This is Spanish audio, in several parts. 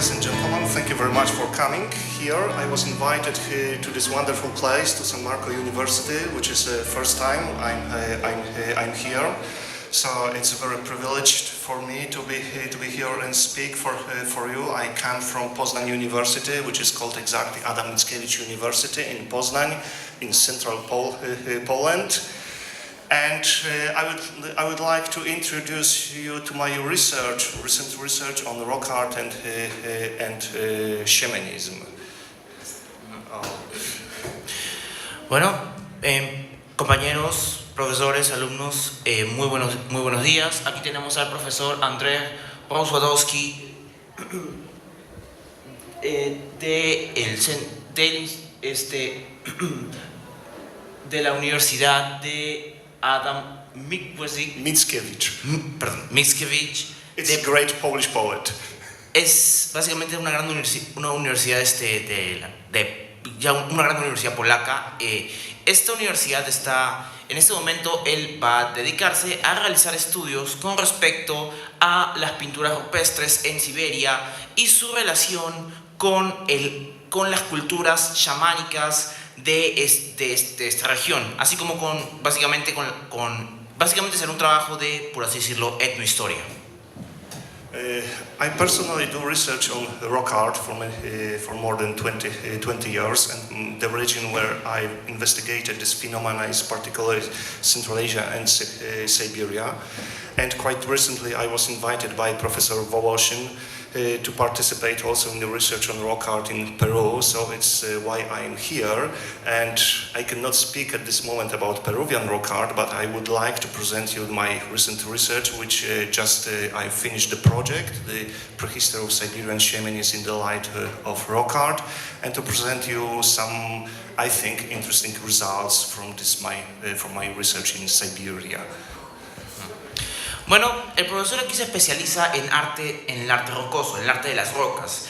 ladies and gentlemen, thank you very much for coming here. I was invited to this wonderful place, to San Marco University, which is the first time I'm here. So it's very privileged for me to be here and speak for you. I come from Poznań University, which is called exactly Adam Mickiewicz University in Poznań, in central Poland. And I would like to introduce you to my recent research on rock art and shamanism. Bueno, compañeros, profesores, alumnos, muy buenos días. Aquí tenemos al profesor Andrzej Rozwadowski de la Universidad de Adam Mickiewicz. It's a great Polish poet. Es básicamente una gran universidad una gran universidad polaca. Esta universidad está, en este momento, él va a dedicarse a realizar estudios con respecto a las pinturas rupestres en Siberia y su relación con las culturas chamánicas de esta región, así como básicamente será un trabajo de, por así decirlo, etnohistoria. I personally do research on rock art for more than 20 years, and the region where I investigated this phenomena is particularly Central Asia and Siberia. And quite recently I was invited by Professor Voloshin to participate also in the research on rock art in Peru, so it's why I'm here. And I cannot speak at this moment about Peruvian rock art, but I would like to present you my recent research, which I finished the project, the prehistory of Siberian shamanism in the light of rock art, and to present you some, I think, interesting results from my research in Siberia. Bueno, el profesor aquí se especializa en el arte rocoso, en el arte de las rocas.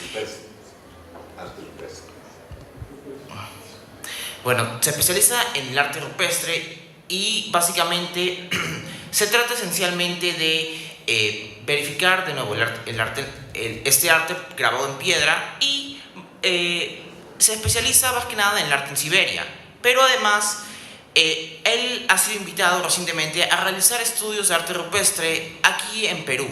Bueno, se especializa en el arte rupestre y básicamente se trata esencialmente de verificar de nuevo este arte grabado en piedra y se especializa más que nada en el arte en Siberia, pero además él ha sido invitado recientemente a realizar estudios de arte rupestre aquí en Perú.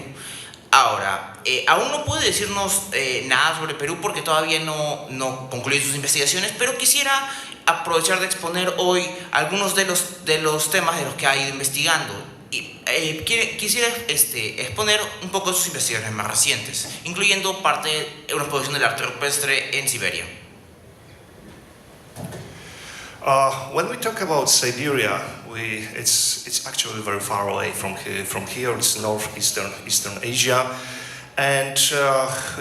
Ahora, aún no puede decirnos nada sobre Perú porque todavía no concluyó sus investigaciones, pero quisiera aprovechar de exponer hoy algunos de los temas de los que ha ido investigando. Y quisiera exponer un poco de sus investigaciones más recientes, incluyendo parte de una exposición del arte rupestre en Siberia. When we talk about Siberia, it's actually very far away from here. It's northeastern Asia, and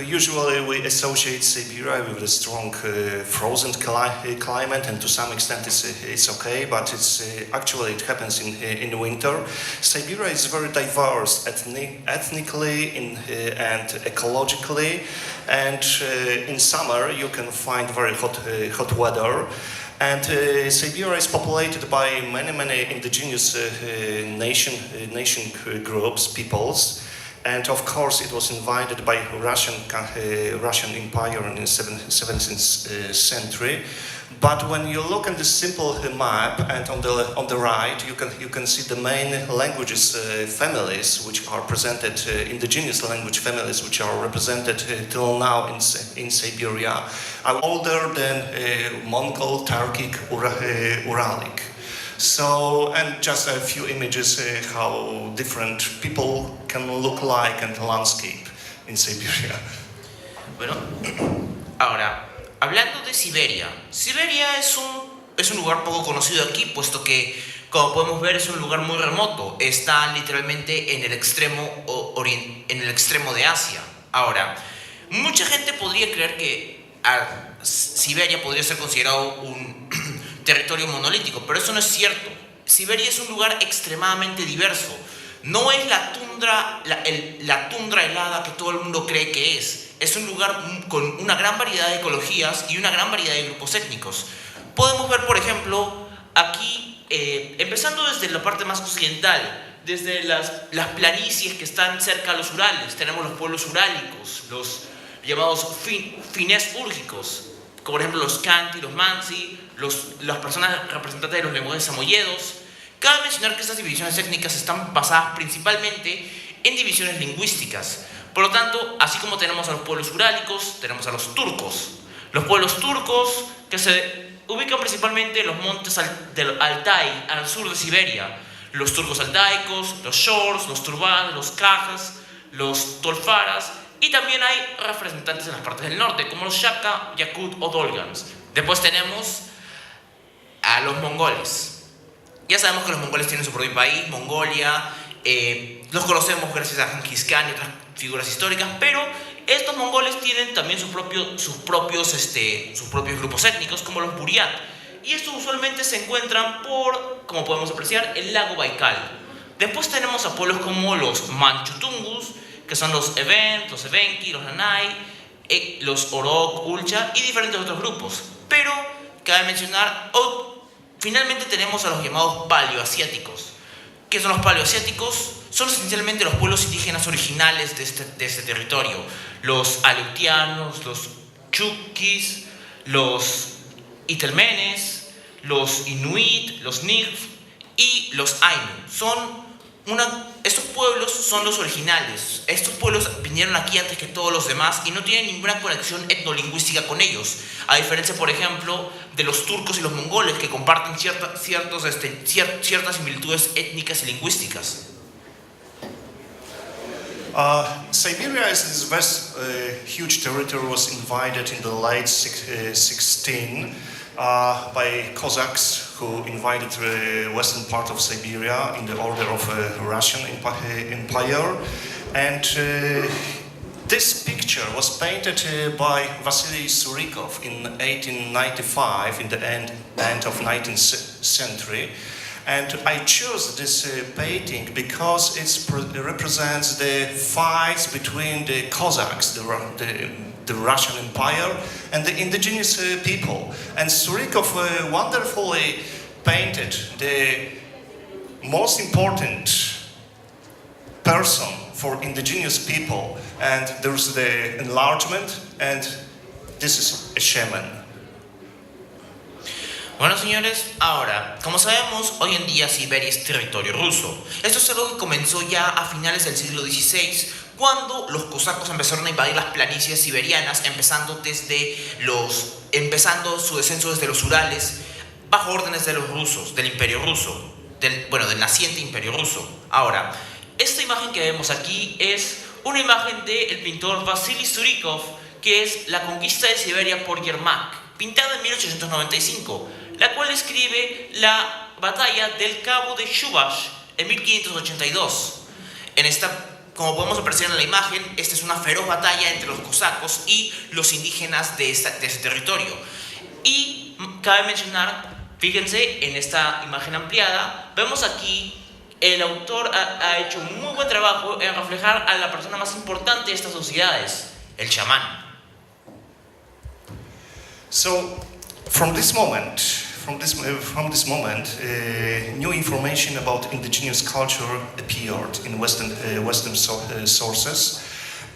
usually we associate Siberia with a strong frozen climate, and to some extent it's okay, but actually it happens in winter. Siberia is very diverse ethnically and ecologically, and in summer you can find very hot weather. And Siberia is populated by many indigenous nation groups, peoples, and of course it was invaded by Russian Empire in the 17th century. But when you look at the simple map, and on the right you can see the main languages families which are presented, indigenous language families which are represented till now in Siberia, are older than Mongol, Turkic, Uralic. So, and just a few images how different people can look like and landscape in Siberia. Bueno, ahora, hablando de Siberia, Siberia es un lugar poco conocido aquí, puesto que, como podemos ver, es un lugar muy remoto. Está literalmente en el extremo de Asia. Ahora, mucha gente podría creer que Siberia podría ser considerado un territorio monolítico, pero eso no es cierto. Siberia es un lugar extremadamente diverso. No es la tundra helada que todo el mundo cree que es. Es un lugar con una gran variedad de ecologías y una gran variedad de grupos étnicos. Podemos ver, por ejemplo, aquí, empezando desde la parte más occidental, desde las planicies que están cerca a los Urales, tenemos los pueblos urálicos, llamados fines úrgicos, como por ejemplo los Kanti, los Mansi, las personas representantes de los lenguajes samoyedos. Cabe mencionar que estas divisiones étnicas están basadas principalmente en divisiones lingüísticas. Por lo tanto, así como tenemos a los pueblos urálicos, tenemos a los turcos. Los pueblos turcos que se ubican principalmente en los montes del Altai, al sur de Siberia. Los turcos altaicos, los shors, los turbans, los kajas, los tolfaras, y también hay representantes en las partes del norte, como los Shaka, Yakut o Dolgans. Después tenemos a los mongoles. Ya sabemos que los mongoles tienen su propio país, Mongolia, los conocemos gracias a Genghis Khan y otras figuras históricas, pero estos mongoles tienen también sus propios grupos étnicos, como los Buryat, y estos usualmente se encuentran como podemos apreciar, el lago Baikal. Después tenemos a pueblos como los Manchutungus, que son los Event, los Evenki, los Nanay, los Orok, Ulcha y diferentes otros grupos. Pero cabe mencionar, finalmente tenemos a los llamados paleoasiáticos. ¿Qué son los paleoasiáticos? Son esencialmente los pueblos indígenas originales de este territorio. Los aleutianos, los chukis, los itelmenes, los inuit, los nirf y los ainu. Estos pueblos son los originales. Estos pueblos vinieron aquí antes que todos los demás y no tienen ninguna conexión etnolingüística con ellos, a diferencia, por ejemplo, de los turcos y los mongoles, que comparten ciertas similitudes étnicas y lingüísticas. Siberia, as this vast, huge territory, was invaded in the late 16 by Cossacks, who invaded the western part of Siberia in the order of Russian Empire. And this picture was painted by Vasily Surikov in 1895, in the end of 19th century. And I chose this painting because it represents the fights between the Cossacks, the Russian Empire, and the indigenous people. And Surikov wonderfully painted the most important person for indigenous people. And there's the enlargement, and this is a shaman. Bueno, señores, ahora, como sabemos, hoy en día Siberia es territorio ruso. Esto es algo que comenzó ya a finales del siglo XVI, cuando los cosacos empezaron a invadir las planicies siberianas, empezando su descenso desde los Urales, bajo órdenes de los rusos, del Imperio Ruso, del naciente Imperio Ruso. Ahora, esta imagen que vemos aquí es una imagen del pintor Vasily Surikov, que es La conquista de Siberia por Yermak, pintada en 1895, la cual describe la batalla del Cabo de Shubash en 1582. Como podemos apreciar en la imagen, esta es una feroz batalla entre los cosacos y los indígenas de ese territorio. Y cabe mencionar, fíjense en esta imagen ampliada, vemos aquí el autor ha hecho un muy buen trabajo en reflejar a la persona más importante de estas sociedades, el chamán. So, from this moment, new information about indigenous culture appeared in Western sources,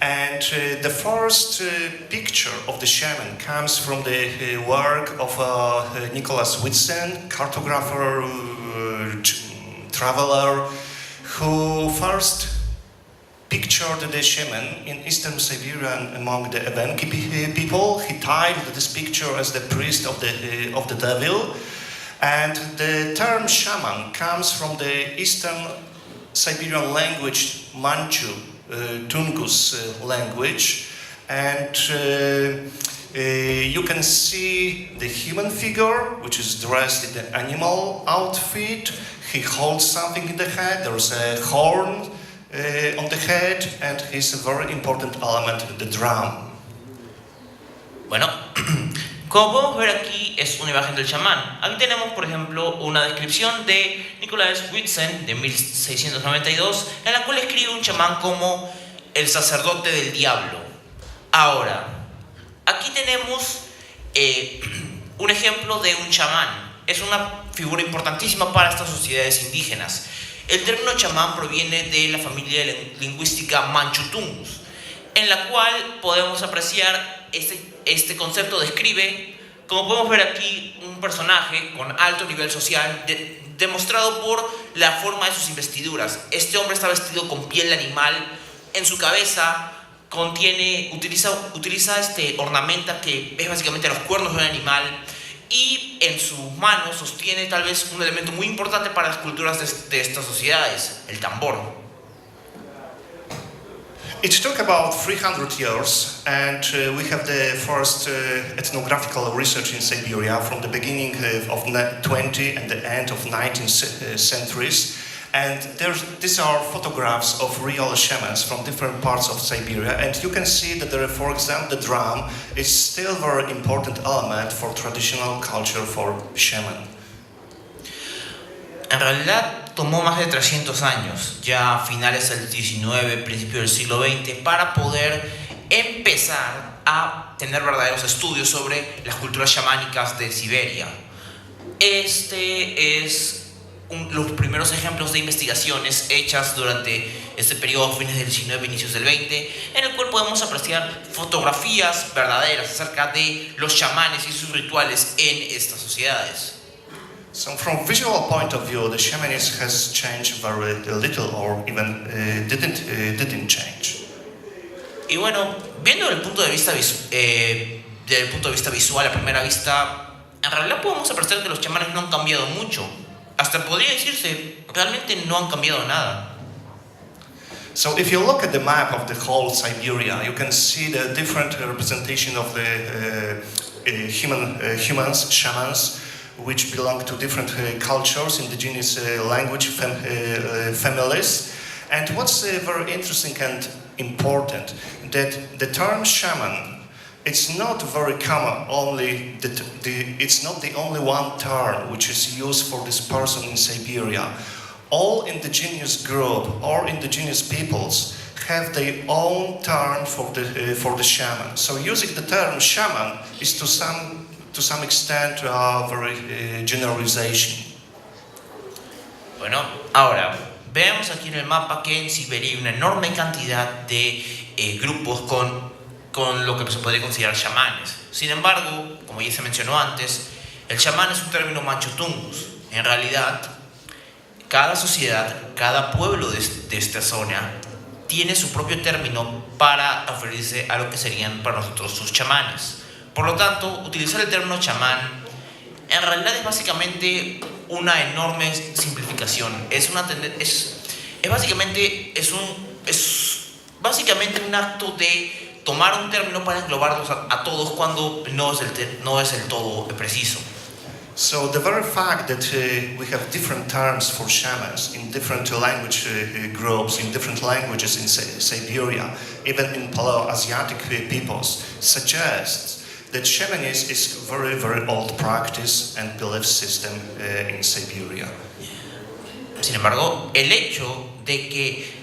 and the first picture of the shaman comes from the work of Nicholas Whitson, cartographer, traveler, who first pictured the shaman in eastern Siberia among the Evenki people. He titled this picture as the priest of the devil, and the term shaman comes from the eastern Siberian language Manchu, Tungus language, and you can see the human figure, which is dressed in the animal outfit. He holds something in the head. There's a horn on the head, and he's a very important element in the drum. Bueno, como podemos ver aquí es una imagen del chamán. Aquí tenemos, por ejemplo, una descripción de Nicholas Whitson de 1692, en la cual escribe un chamán como el sacerdote del diablo. Ahora, aquí tenemos un ejemplo de un chamán. Es una figura importantísima para estas sociedades indígenas. El término chamán proviene de la familia lingüística Manchutungus, en la cual podemos apreciar este concepto describe, como podemos ver aquí, un personaje con alto nivel social demostrado por la forma de sus investiduras. Este hombre está vestido con piel de animal, en su cabeza utiliza ornamenta que es básicamente los cuernos de un animal, y en sus manos sostiene tal vez un elemento muy importante para las culturas de estas sociedades, el tambor. It took about 300 years, and we have the first ethnographical research in Siberia from the beginning of 20 and the end of 19th centuries. And these are photographs of real shamans from different parts of Siberia, and you can see that there, for example, the drum is still a very important element for traditional culture for shaman. En realidad tomó más de 300 años, ya a finales del 19, principios del siglo XX, para poder empezar a tener verdaderos estudios sobre las culturas chamánicas de Siberia. Los primeros ejemplos de investigaciones hechas durante este periodo, fines del 19 inicios del 20, en el cual podemos apreciar fotografías verdaderas acerca de los chamanes y sus rituales en estas sociedades. So from visual point of view, the shamanism has changed very little or even didn't change. Y bueno, viendo desde el punto de vista visual a primera vista, en realidad podemos apreciar que los chamanes no han cambiado mucho. Hasta podría decirse, realmente no han cambiado nada. So if you look at the map of the whole Siberia, you can see the different representation of the humans, shamans, which belong to different cultures, indigenous language families. And what's very interesting and important, that the term shaman, it's not very common. It's not the only one term which is used for this person in Siberia. All indigenous group or indigenous peoples have their own term for the shaman. So using the term shaman is to some extent very generalization. Bueno, ahora veamos aquí en el mapa que en Siberia hay una enorme cantidad de grupos con lo que se podría considerar chamanes. Sin embargo, como ya se mencionó antes, el chamán es un término manchutungus. En realidad, cada sociedad, cada pueblo de esta zona tiene su propio término para referirse a lo que serían para nosotros sus chamanes. Por lo tanto, utilizar el término chamán en realidad es básicamente una enorme simplificación. Es básicamente un acto de tomar un término para englobarlos a todos cuando no es el todo preciso. So the very fact that we have different terms for shamans in different language groups, in different languages in Siberia, even in Paleo-Asiatic peoples, suggests that shamanism is very, very old practice and belief system in Siberia. Sin embargo, el hecho de que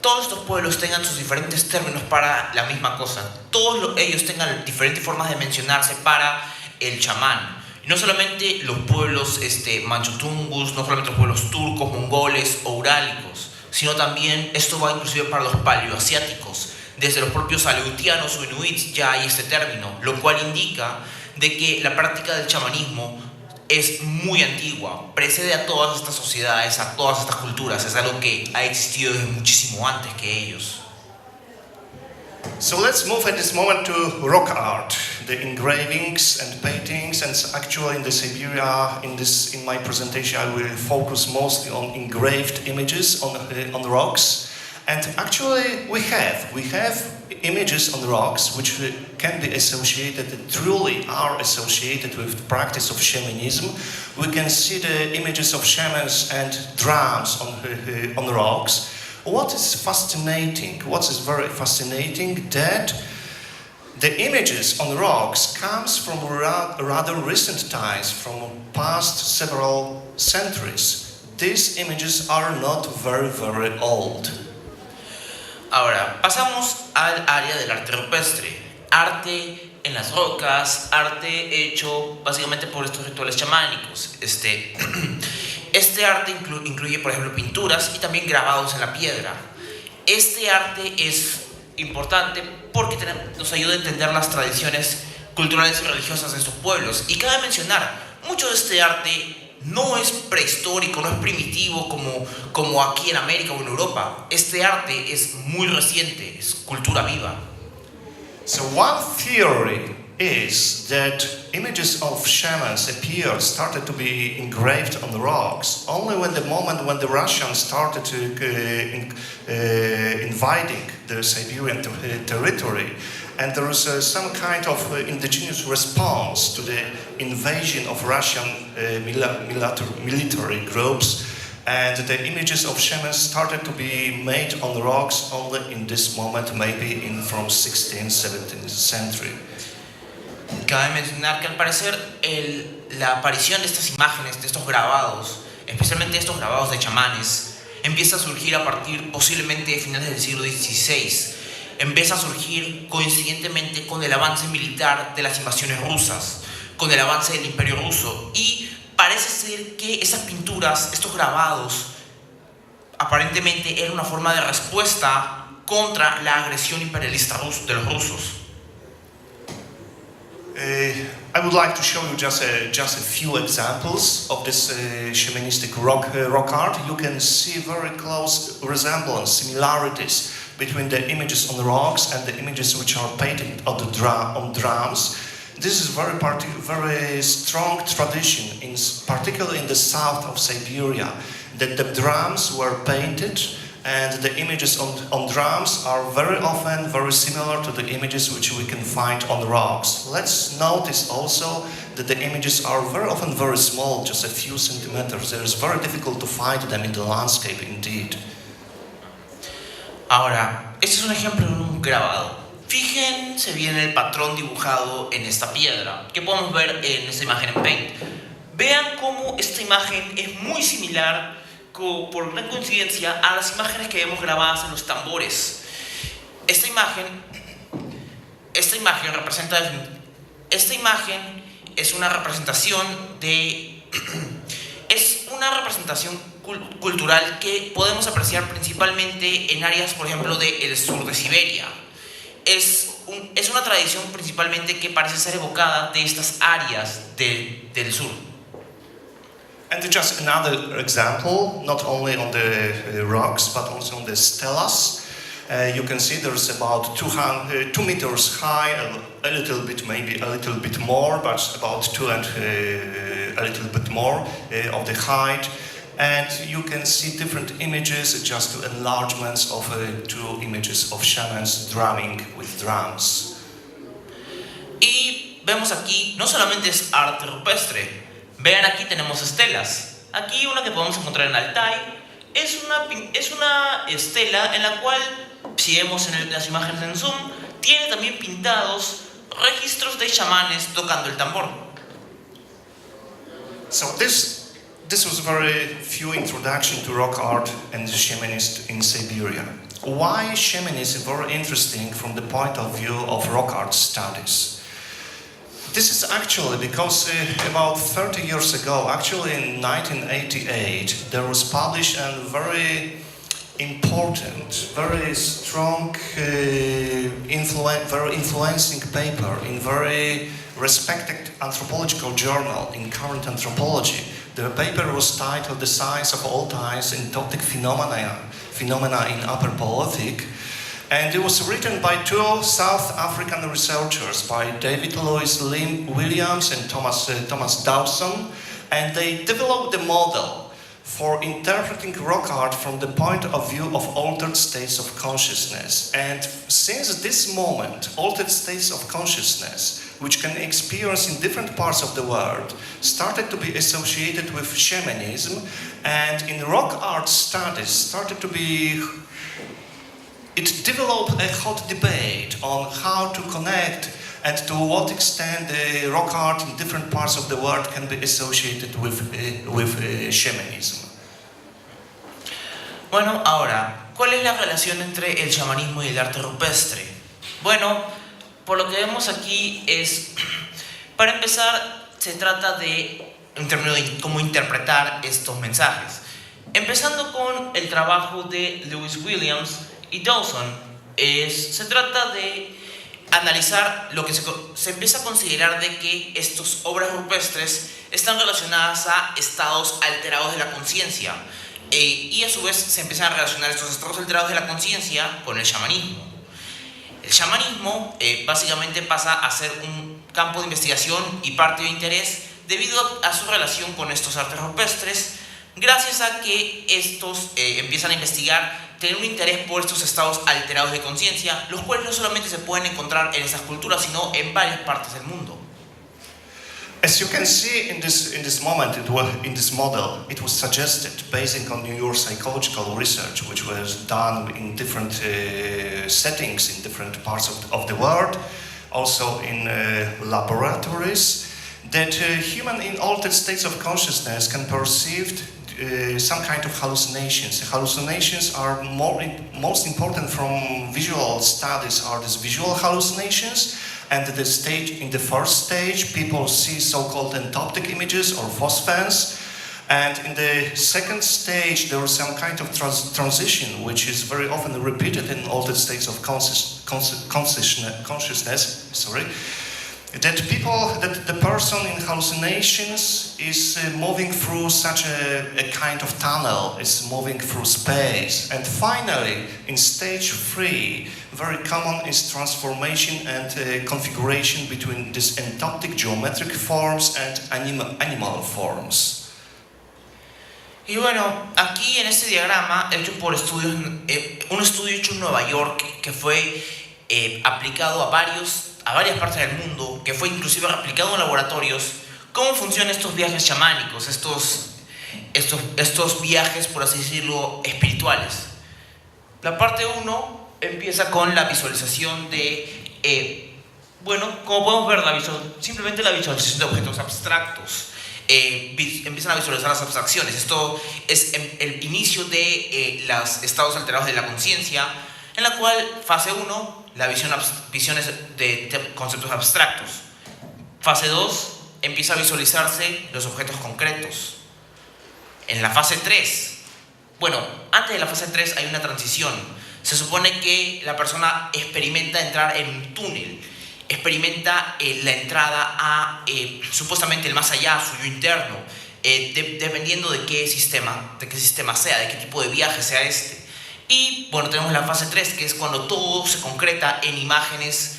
todos estos pueblos tengan sus diferentes términos para la misma cosa, todos ellos tengan diferentes formas de mencionarse para el chamán. Y no solamente los pueblos manchutungus, no solamente los pueblos turcos, mongoles o urálicos, sino también esto va inclusive para los paleoasiáticos. Desde los propios aleutianos o inuits ya hay este término, lo cual indica de que la práctica del chamanismo es muy antigua, precede a todas estas sociedades, a todas estas culturas, es algo que ha existido desde muchísimo antes que ellos. So let's move at this moment to rock art, the engravings and paintings, and actually in the Siberia, in my presentation I will focus mostly on engraved images on the rocks. And actually we have images on the rocks which can be associated, truly are associated with the practice of shamanism. We can see the images of shamans and drums on the rocks. What is very fascinating, that the images on the rocks comes from rather recent times, from past several centuries. These images are not very, very old. Ahora, pasamos al área del arte rupestre. Arte en las rocas, arte hecho básicamente por estos rituales chamánicos. Este arte incluye, por ejemplo, pinturas y también grabados en la piedra. Este arte es importante porque nos ayuda a entender las tradiciones culturales y religiosas de estos pueblos. Y cabe mencionar, mucho de este arte no es prehistórico, no es primitivo como aquí en América o en Europa. Este arte es muy reciente, es cultura viva. So one theory is that images of shamans started to be engraved on the rocks only when the Russians started to invading the Siberian territory, and there was some kind of indigenous response to the invasion of Russian military groups, and the images of shamans started to be made on the rocks only in this moment, maybe from 16th, 17th century. Cabe mencionar que al parecer la aparición de estas imágenes, de estos grabados, especialmente estos grabados de chamanes, empieza a surgir a partir posiblemente de finales del siglo XVI. Empieza a surgir coincidentemente con el avance militar de las invasiones rusas, con el avance del Imperio ruso, y parece ser que esas pinturas, estos grabados, aparentemente eran una forma de respuesta contra la agresión imperialista de los rusos. I would like to show you just a few examples of this shamanistic rock art. You can see very close resemblance, similarities between the images on the rocks and the images which are painted on drums. This is very strong tradition, particularly in the south of Siberia, that the drums were painted, and the images on drums are very often very similar to the images which we can find on the rocks. Let's notice also that the images are very often very small, just a few centimeters. It is very difficult to find them in the landscape indeed. Ahora, este es un ejemplo de un grabado. Fíjense bien el patrón dibujado en esta piedra, que podemos ver en esta imagen en Paint. Vean cómo esta imagen es muy similar, por una coincidencia, a las imágenes que vemos grabadas en los tambores. Esta imagen es una representación cultural que podemos apreciar principalmente en áreas, por ejemplo, del sur de Siberia. Es una tradición principalmente que parece ser evocada de estas áreas del sur. And just another example, not only on the rocks, but also on the stelas. You can see there's about 2 meters high, a little bit, maybe a little bit more, but about 2 and a little bit more of the height. And you can see different images, just enlargements of 2 images of shamans drumming with drums. Y vemos aquí, no solamente es arte rupestre. Vean, aquí tenemos estelas. Aquí una que podemos encontrar en Altai es una estela en la cual, si vemos en las imágenes en zoom, tiene también pintados registros de chamanes tocando el tambor. So this was a very few introduction to rock art and shamanism in Siberia. Why shamanism is very interesting from the point of view of rock art studies? This is actually because about 30 years ago, actually in 1988, there was published a very important, very strong, very influencing paper in very respected anthropological journal in current anthropology. The paper was titled "The Science of All Times in Toptic Phenomena in Upper Paleolithic." And it was written by 2 South African researchers, by David Louis Williams and Thomas Dawson, and they developed a model for interpreting rock art from the point of view of altered states of consciousness. And since this moment, altered states of consciousness, which can experience in different parts of the world, started to be associated with shamanism, and in rock art studies it developed a hot debate on how to connect and to what extent the rock art in different parts of the world can be associated with shamanism. Bueno, ahora, ¿cuál es la relación entre el chamanismo y el arte rupestre? Bueno, por lo que vemos aquí es, para empezar, se trata de, en términos de cómo interpretar estos mensajes. Empezando con el trabajo de Lewis Williams y Dawson, Se trata de analizar lo que se empieza a considerar de que estas obras rupestres están relacionadas a estados alterados de la conciencia, y a su vez se empiezan a relacionar estos estados alterados de la conciencia con el shamanismo. El shamanismo básicamente pasa a ser un campo de investigación y parte de interés debido a su relación con estos artes rupestres, gracias a que estos empiezan a investigar, tener un interés por estos estados alterados de conciencia, los cuales no solamente se pueden encontrar en esas culturas, sino en varias partes del mundo. As you can see in this moment, in this model, it was suggested based on neuropsychological research, which was done in different settings in different parts of the world, also in laboratories, that human in altered states of consciousness can perceive some kind of hallucinations. Hallucinations are most important from visual studies are these visual hallucinations. And in the first stage, people see so-called entoptic images or phosphens. And in the second stage, there is some kind of transition, which is very often repeated in altered states of consciousness. That the person in hallucinations is moving through such a kind of tunnel, is moving through space. And finally, in stage 3, very common is transformation and configuration between these entoptic geometric forms and animal forms. Y bueno, aquí en este diagrama, hecho por un estudio hecho en Nueva York, que fue aplicado a varias partes del mundo, que fue inclusive replicado en laboratorios, cómo funcionan estos viajes chamánicos, estos viajes, por así decirlo, espirituales. La parte 1 empieza con la visualización de, como podemos ver, simplemente la visualización de objetos abstractos. Empiezan a visualizar las abstracciones. Esto es el inicio de los estados alterados de la conciencia, en la cual fase 1, visiones de conceptos abstractos. Fase 2, empieza a visualizarse los objetos concretos. En la fase 3, antes de la fase 3 hay una transición. Se supone que la persona experimenta entrar en un túnel, experimenta la entrada a supuestamente el más allá, su yo interno, dependiendo de qué sistema sea, de qué tipo de viaje sea este. Y tenemos la fase 3, que es cuando todo se concreta en imágenes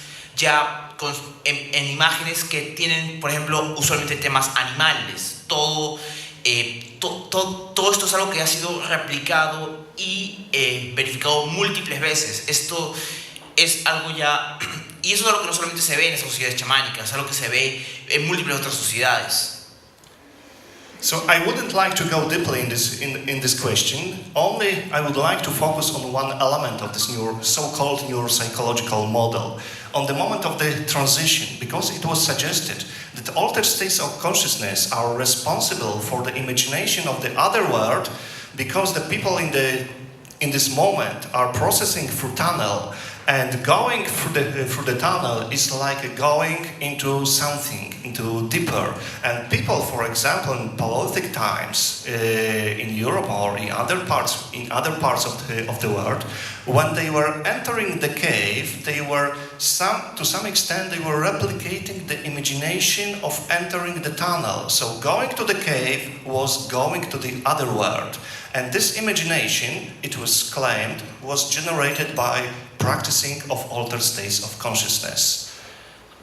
en imágenes que tienen, por ejemplo, usualmente temas animales. Todo esto es algo que ha sido replicado y verificado múltiples veces. Esto es algo ya, y eso es algo que no solamente se ve en esas sociedades chamánicas, es algo que se ve en múltiples otras sociedades. So I wouldn't like to go deeply in this question. Only I would like to focus on one element of this so-called neuropsychological model, on the moment of the transition, because it was suggested that altered states of consciousness are responsible for the imagination of the other world, because the people in this moment are processing through tunnel, and going through the tunnel is like going into something, into deeper. And people, for example, in Paleolithic times, in Europe or in other parts of the world, when they were entering the cave, they were to some extent they were replicating the imagination of entering the tunnel. So going to the cave was going to the other world. And this imagination, it was claimed, was generated by practicing of altered states of consciousness.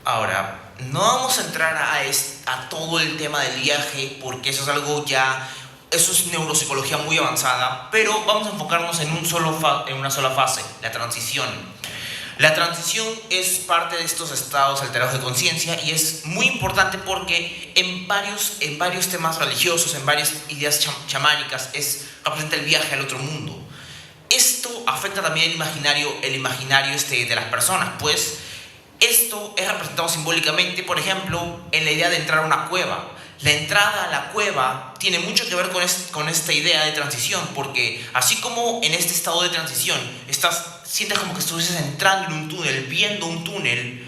Ahora, no vamos a entrar a todo el tema del viaje, porque eso es neuropsicología muy avanzada, pero vamos a enfocarnos en una sola fase, la transición. La transición es parte de estos estados alterados de conciencia y es muy importante porque en varios temas religiosos, en varias ideas chamánicas, representa el viaje al otro mundo. Esto afecta también el imaginario de las personas, pues esto es representado simbólicamente, por ejemplo, en la idea de entrar a una cueva. La entrada a la cueva tiene mucho que ver con esta idea de transición, porque así como en este estado de transición sientes como que estuvieses entrando en un túnel, viendo un túnel,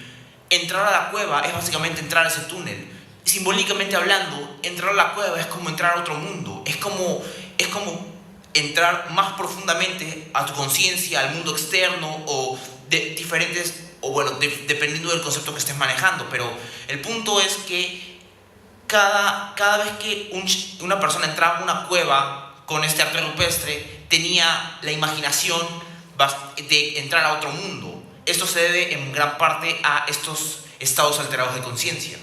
entrar a la cueva es básicamente entrar a ese túnel. Simbólicamente hablando, entrar a la cueva es como entrar a otro mundo, es como entrar más profundamente a tu conciencia, al mundo externo o de diferentes, o bueno, dependiendo del concepto que estés manejando, pero el punto es que cada vez que una persona entraba en una cueva con este arte rupestre, tenía la imaginación de entrar a otro mundo. Esto se debe en gran parte a estos estados alterados de conciencia.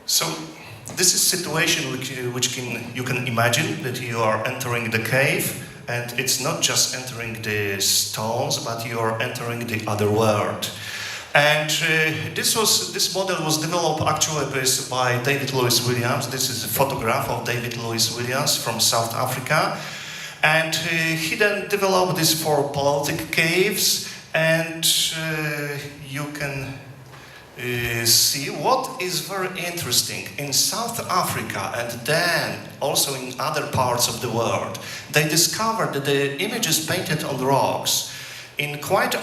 So, this is a situation which you can imagine that you are entering the cave, and it's not just entering the stones, but you are entering the other world. And this model was developed actually by David Lewis Williams. This is a photograph of David Lewis Williams from South Africa. And he then developed this for Baltic caves, and you can see what is very interesting. In South Africa and then also in other parts of the world, they discovered that the images painted on rocks, quite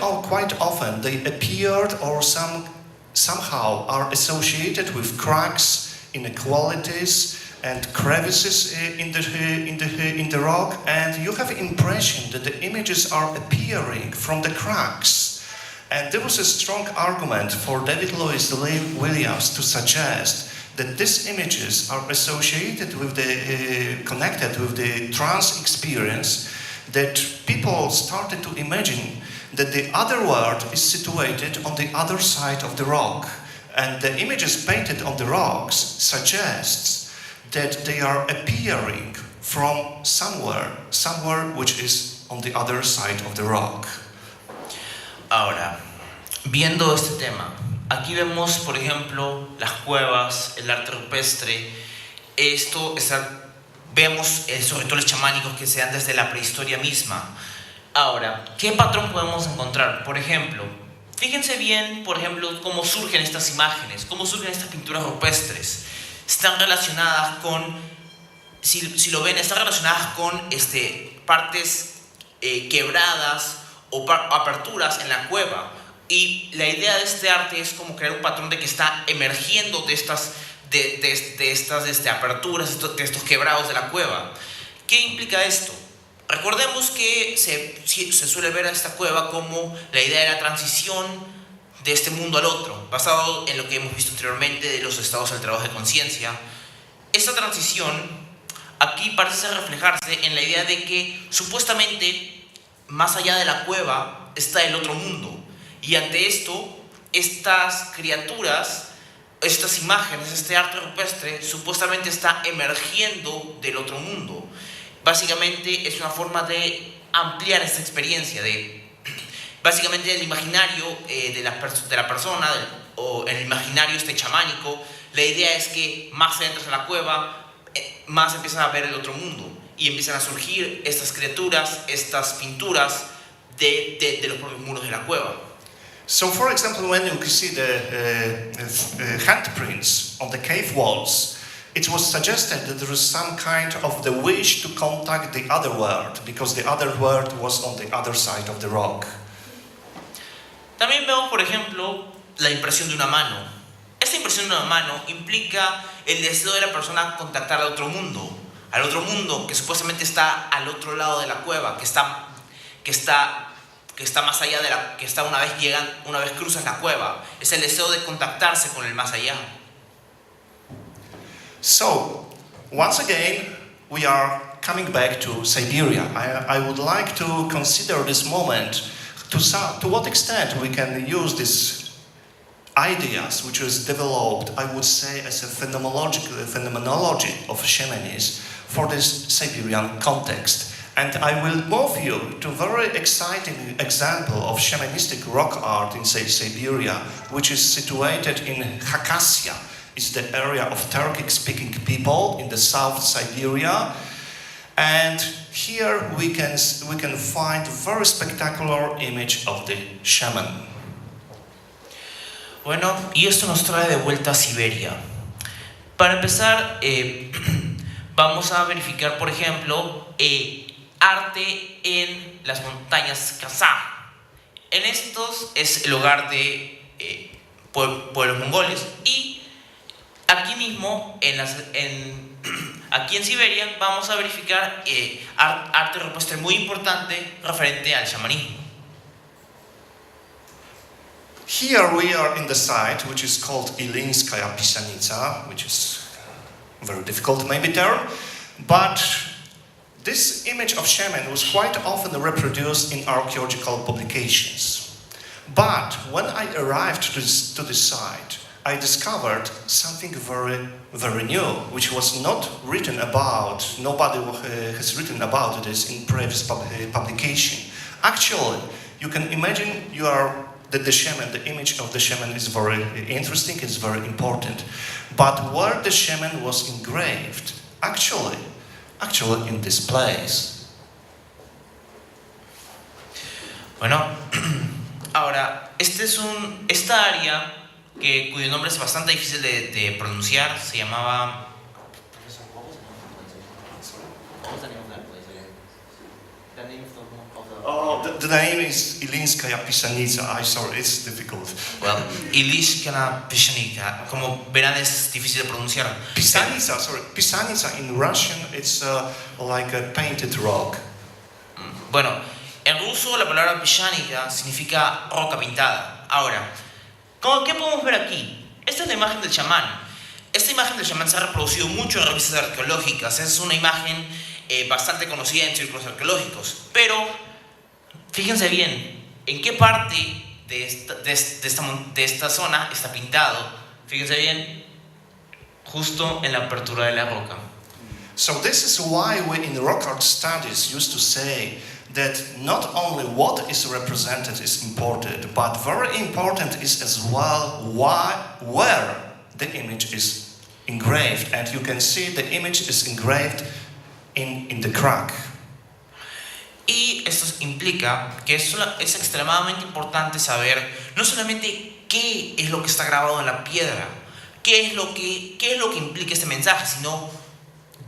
often they appeared or somehow are associated with cracks, inequalities, and crevices in the rock, and you have impression that the images are appearing from the cracks. And there was a strong argument for David Lewis Williams to suggest that these images are associated with connected with the trance experience, that people started to imagine that the other world is situated on the other side of the rock, and the images painted on the rocks suggests that they are appearing from somewhere which is on the other side of the rock. Ahora, viendo este tema, aquí vemos, por ejemplo, las cuevas, el arte rupestre. Vemos sobre todo los chamánicos que se dan desde la prehistoria misma. Ahora, ¿qué patrón podemos encontrar? Por ejemplo, fíjense bien, por ejemplo, cómo surgen estas imágenes, cómo surgen estas pinturas rupestres. Están relacionadas con, si lo ven, están relacionadas con partes quebradas o aperturas en la cueva. Y la idea de este arte es como crear un patrón de que está emergiendo de estas aperturas, de estos quebrados de la cueva. ¿Qué implica esto? Recordemos que se suele ver a esta cueva como la idea de la transición de este mundo al otro, basado en lo que hemos visto anteriormente de los estados alterados de conciencia. Esta transición aquí parece reflejarse en la idea de que supuestamente más allá de la cueva está el otro mundo, y ante esto estas criaturas, estas imágenes, este arte rupestre supuestamente está emergiendo del otro mundo. Básicamente es una forma de ampliar esta experiencia, básicamente el imaginario de la persona, o el imaginario chamánico. La idea es que más entras a la cueva, más empiezas a ver el otro mundo, y empiezan a surgir estas criaturas, estas pinturas de los propios muros de la cueva. So, for example, when you see the handprints on the cave walls, it was suggested that there is some kind of the wish to contact the other world, because the other world was on the other side of the rock. También vemos, por ejemplo, la impresión de una mano. Esta impresión de una mano implica el deseo de la persona contactar al otro mundo que supuestamente está al otro lado de la cueva, que está más allá que está una vez cruzas la cueva. Es el deseo de contactarse con el más allá. So, once again, we are coming back to Siberia. I would like to consider this moment to what extent we can use these ideas which was developed, I would say, as a phenomenology of shamanism for this Siberian context. And I will move you to a very exciting example of shamanistic rock art in Siberia, which is situated in Khakassia. It's the area of Turkic-speaking people in the South Siberia. And here we can find a very spectacular image of the shaman. Bueno, y esto nos trae de vuelta a Siberia. Para empezar, vamos a verificar, por ejemplo, arte en las montañas Kazaj. En estos es el hogar de pueblos mongoles, y Aquí mismo, aquí en Siberia, vamos a verificar arte rupestre muy importante referente al shamanismo. Here we are in the site which is called Ilinskaya Pisanica, which is a very difficult maybe term, but this image of shaman was quite often reproduced in archaeological publications. But when I arrived to this site, I discovered something very, very new, which was not written about. Nobody has written about this in previous publication. Actually, you can imagine that the shaman, the image of the shaman is very interesting, it's very important. But where the shaman was engraved, actually in this place. Bueno, ahora, esta área cuyo nombre es bastante difícil de pronunciar, se llamaba... Oh, the name is Ilinskaya Pisanica. I'm sorry, it's difficult. Well, Ilinskaya Pisanica, como verán, es difícil de pronunciar. Pisanica, sorry. Pisanica in Russian, it's like a painted rock. Bueno, en ruso la palabra Pisanica significa roca pintada. Ahora, ¿qué podemos ver aquí? Esta es la imagen del chamán. Esta imagen del chamán se ha reproducido mucho en revistas arqueológicas. Es una imagen bastante conocida en círculos arqueológicos. Pero fíjense bien, ¿en qué parte de esta zona está pintado? Fíjense bien, justo en la apertura de la roca. So this is why we in rock art studies used to say that not only what is represented is important, but very important is as well where the image is engraved. And you can see the image is engraved in the crack. Y esto implica que es extremadamente importante saber no solamente qué es lo que está grabado en la piedra, qué es lo que implica este mensaje, sino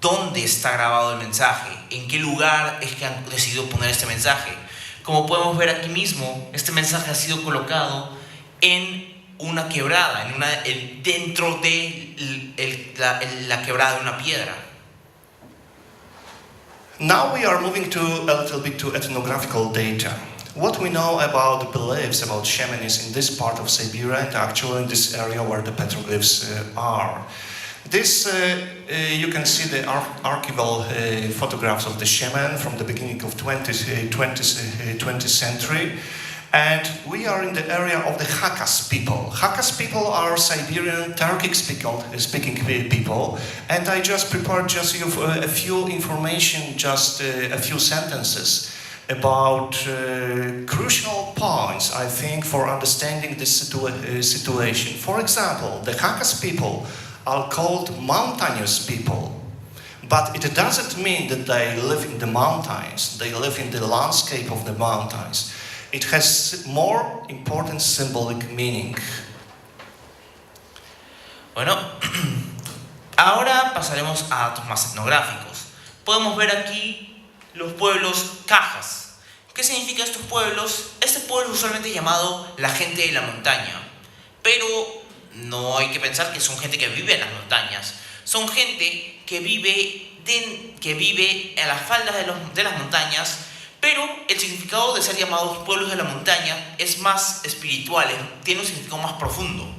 dónde está grabado el mensaje, en qué lugar es que han decidido poner este mensaje. Como podemos ver aquí mismo, este mensaje ha sido colocado en una quebrada, dentro de la quebrada de una piedra. Now we are moving a little bit to ethnographical data. What we know about the beliefs about shamanism in this part of Siberia and actually in this area where the petroglyphs are. This, you can see the archival photographs of the shaman from the beginning of 20th century. And we are in the area of the Hakas people. Hakas people are Siberian Turkic speaking people. And I just prepared a few information, just a few sentences about crucial points, I think, for understanding this situation. For example, the Hakas people are called mountainous people. But it doesn't mean that they live in the mountains. They live in the landscape of the mountains. It has more important symbolic meaning. Bueno, ahora pasaremos a datos más etnográficos. Podemos ver aquí los pueblos cajas. ¿Qué significan estos pueblos? Este pueblo es usualmente llamado la gente de la montaña, pero no hay que pensar que son gente que vive en las montañas. Son gente que vive a las faldas de las montañas, pero el significado de ser llamados pueblos de la montaña es más espiritual, tiene un significado más profundo.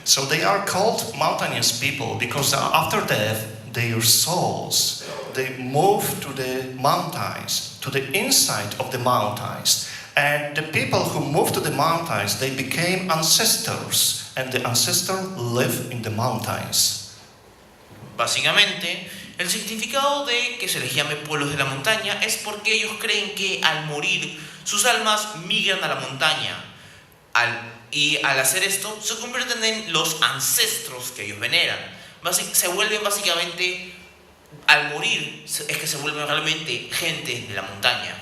So they are called mountainous people because after death, their souls, they move to the mountains, to the inside of the mountains. And the people who moved to the mountains, they became ancestors, and the ancestors live in the mountains. Básicamente, el significado de que se les llame pueblos de la montaña es porque ellos creen que al morir sus almas migran a la montaña. Y al hacer esto, se convierten en los ancestros que ellos veneran. Se vuelven básicamente, al morir, es que se vuelven realmente gente de la montaña.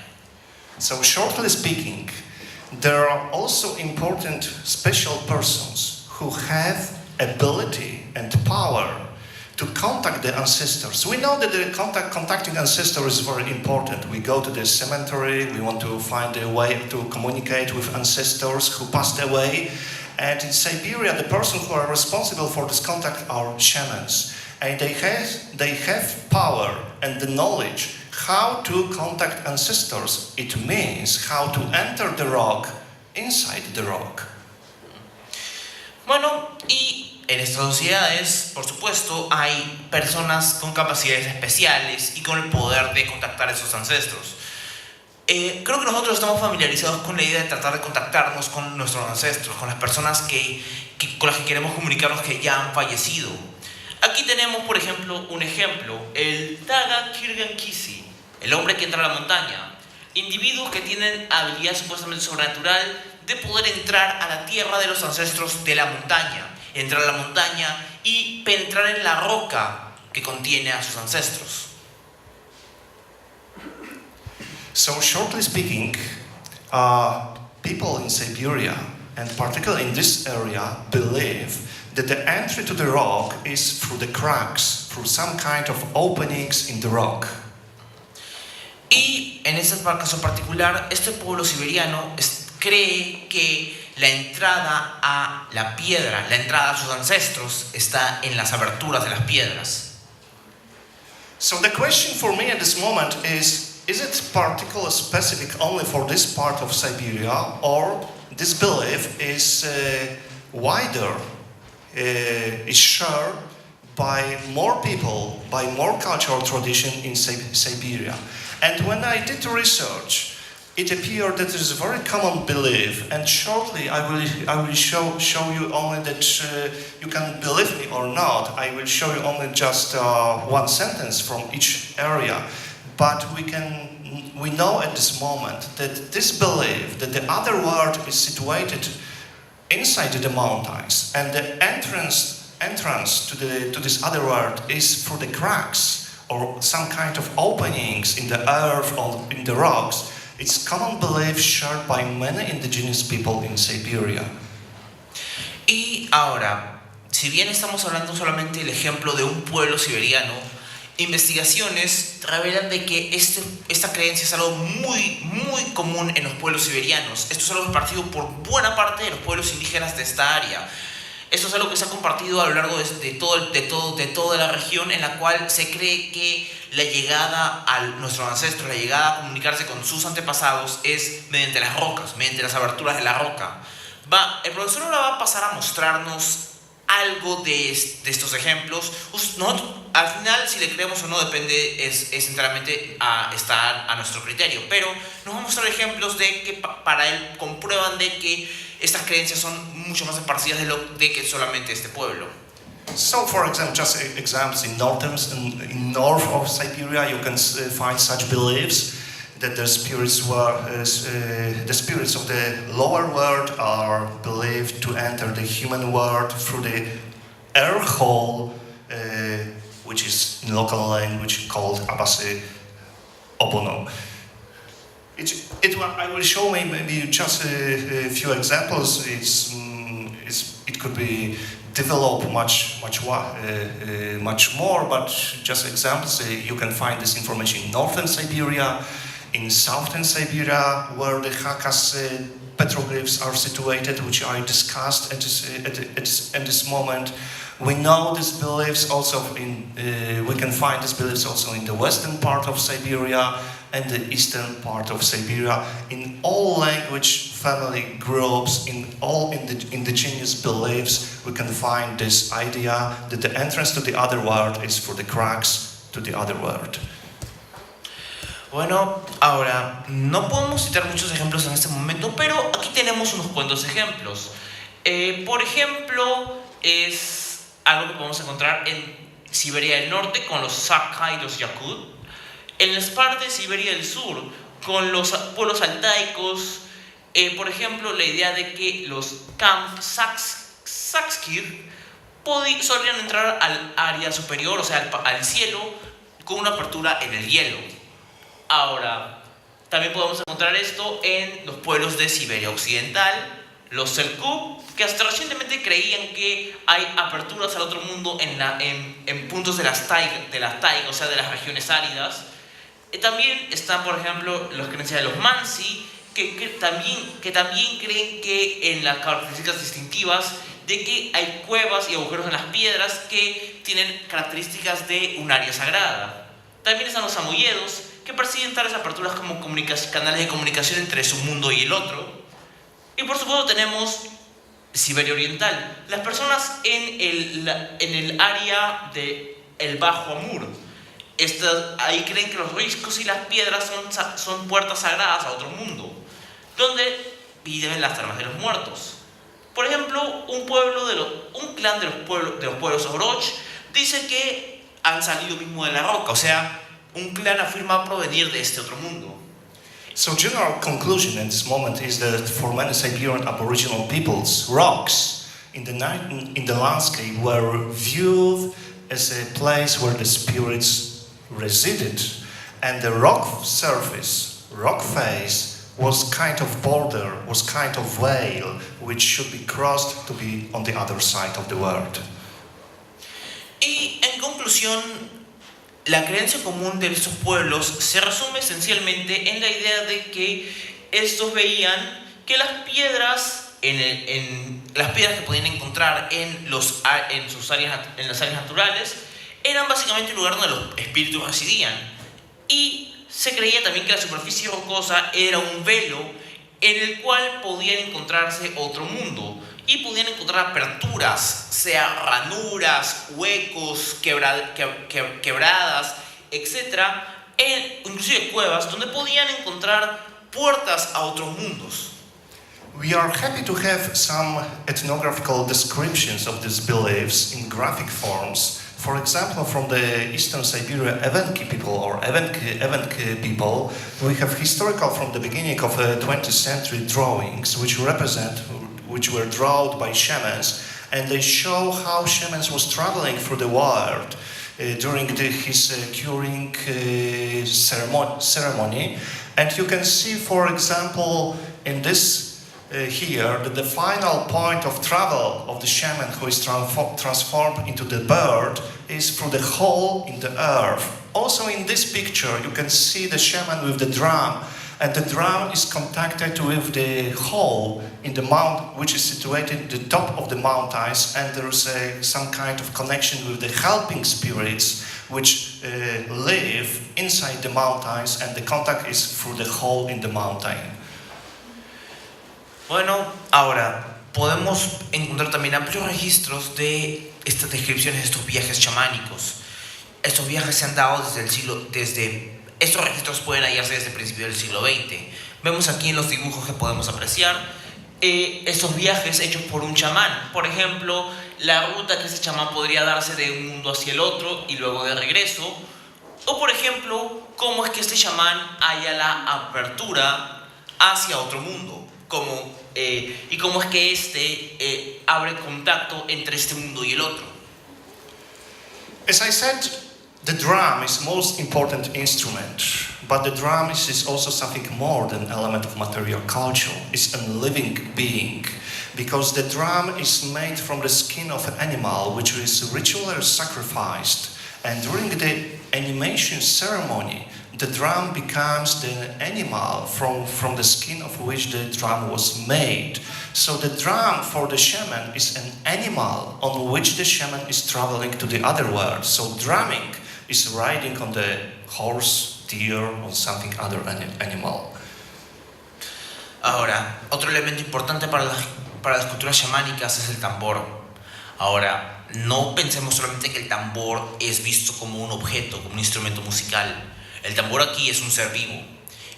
So shortly speaking, there are also important special persons who have ability and power to contact the ancestors. We know that contacting ancestors is very important. We go to the cemetery, we want to find a way to communicate with ancestors who passed away, And in Siberia, the persons who are responsible for this contact are shamans. And they have power and the knowledge how to contact ancestors. It means how to enter the rock, inside the rock. Bueno, y en estas sociedades, por supuesto, hay personas con capacidades especiales y con el poder de contactar a esos ancestros. Creo que nosotros estamos familiarizados con la idea de tratar de contactarnos con nuestros ancestros, con las personas con las que queremos comunicarnos que ya han fallecido. Aquí tenemos, por ejemplo, el Taga Kirgankisi, el hombre que entra a la montaña. Individuos que tienen habilidad supuestamente sobrenatural de poder entrar a la tierra de los ancestros de la montaña, entrar a la montaña y penetrar en la roca que contiene a sus ancestros. So shortly speaking, people in Siberia, and particularly in this area, believe that the entry to the rock is through the cracks, through some kind of openings in the rock. Y en este caso particular, este pueblo siberiano cree que la entrada a la piedra, la entrada a sus ancestros, está en las aberturas de las piedras. So the question for me at this moment is it particular specific only for this part of Siberia, or this belief is wider, is shared by more people, by more cultural tradition in Siberia? And when I did research, it appeared that it is a very common belief, and shortly I will show you only that you can believe me or not. I will show you only just one sentence from each area. But we know at this moment that this belief that the other world is situated inside the mountains, and the entrance to this other world is through the cracks or some kind of openings in the earth or in the rocks. It's common belief shared by many indigenous people in Siberia. Y ahora, si bien estamos hablando solamente del ejemplo de un pueblo siberiano, investigaciones revelan de que esta creencia es algo muy común en los pueblos siberianos. Esto es algo compartido por buena parte de los pueblos indígenas de esta área. Esto es algo que se ha compartido a lo largo de toda la región, en la cual se cree que la llegada a nuestros ancestros, la llegada a comunicarse con sus antepasados es mediante las rocas, mediante las aberturas de la roca. El profesor ahora va a pasar a mostrarnos algo de estos ejemplos. Al final, si le creemos o no, depende, es enteramente está a nuestro criterio, pero nos va a mostrar ejemplos de que para él comprueban de que estas creencias son mucho más esparcidas de que solamente este pueblo. So, for example, just examples in north of Siberia, you can find such beliefs that the spirits of the lower world are believed to enter the human world through the air hole, which is in local language called Abasi Obono. I will show maybe just a few examples. It could be developed much more, but just examples. You can find this information in northern Siberia, in southern Siberia, where the Khakas petroglyphs are situated, which I discussed at this moment. We know these beliefs also we can find these beliefs also in the western part of Siberia and the eastern part of Siberia. In all language family groups, in all indigenous beliefs, we can find this idea that the entrance to the other world is through the cracks to the other world. Bueno, ahora, no podemos citar muchos ejemplos en este momento, pero aquí tenemos unos cuantos ejemplos. Por ejemplo, es algo que podemos encontrar en Siberia del Norte con los Sakha y los Yakut, en las partes de Siberia del Sur con los pueblos altaicos. Por ejemplo, la idea de que los Kamp Sakskir solían entrar al área superior, o sea, al cielo, con una apertura en el hielo. Ahora, también podemos encontrar esto en los pueblos de Siberia Occidental, los Selkuk, que hasta recientemente creían que hay aperturas al otro mundo en puntos de las taigas, o sea, de las regiones áridas. También están, por ejemplo, las creencias de los Mansi que también creen que en las características distintivas de que hay cuevas y agujeros en las piedras que tienen características de un área sagrada. También están los samoyedos, que persiguen tales aperturas como canales de comunicación entre su mundo y el otro. Y por supuesto tenemos Siberia Oriental, las personas en el área del Bajo Amur. Ahí creen que los riscos y las piedras son puertas sagradas a otro mundo, donde viven las almas de los muertos. Por ejemplo, un clan de los pueblos Oroch dice que han salido mismo de la roca, o sea, un clan afirma provenir de este otro mundo. So general conclusion at this moment is that for many Siberian Aboriginal peoples, rocks in the landscape were viewed as a place where the spirits resided, and the rock surface, rock face, was kind of border, was kind of veil, which should be crossed to be on the other side of the world. Y en conclusión, la creencia común de estos pueblos se resume esencialmente en la idea de que estos veían que las piedras, las piedras que podían encontrar en las áreas naturales, eran básicamente un lugar donde los espíritus residían. Y se creía también que la superficie rocosa era un velo en el cual podían encontrarse otro mundo y podían encontrar aperturas, sea ranuras, huecos, quebradas, etc. Inclusive cuevas donde podían encontrar puertas a otros mundos. We are happy to have some ethnographical descriptions of these beliefs in graphic forms. For example, from the Eastern Siberia Evenki people or Evenki people, we have historical from the beginning of 20th century drawings which were drawn by shamans, and they show how shamans was traveling through the world during his curing ceremony. And you can see, for example, in this here that the final point of travel of the shaman who is transformed into the bird is through the hole in the earth. Also in this picture you can see the shaman with the drum, and the drum is contacted with the hole in the mount which is situated at the top of the mountains, and there is some kind of connection with the helping spirits which live inside the mountains, and the contact is through the hole in the mountain. Bueno, ahora podemos encontrar también amplios registros de estas descripciones de estos viajes chamánicos. Estos viajes se han dado estos registros pueden hallarse desde el principio del siglo XX. Vemos aquí en los dibujos que podemos apreciar estos viajes hechos por un chamán. Por ejemplo, la ruta que ese chamán podría darse de un mundo hacia el otro y luego de regreso. O por ejemplo, cómo es que este chamán halla la apertura hacia otro mundo. Y cómo es que abre contacto entre este mundo y el otro. As I said, the drum is most important instrument, but the drum is also something more than an element of material culture. It's a living being, because the drum is made from the skin of an animal which is ritually sacrificed, and during the animation ceremony the drum becomes the animal from the skin of which the drum was made. So the drum for the shaman is an animal on which the shaman is traveling to the other world. So drumming is riding on the horse, deer, or something other animal. Ahora, otro elemento importante para las culturas chamánicas es el tambor. Ahora, no pensemos solamente que el tambor es visto como un objeto, como un instrumento musical. El tambor aquí es un ser vivo.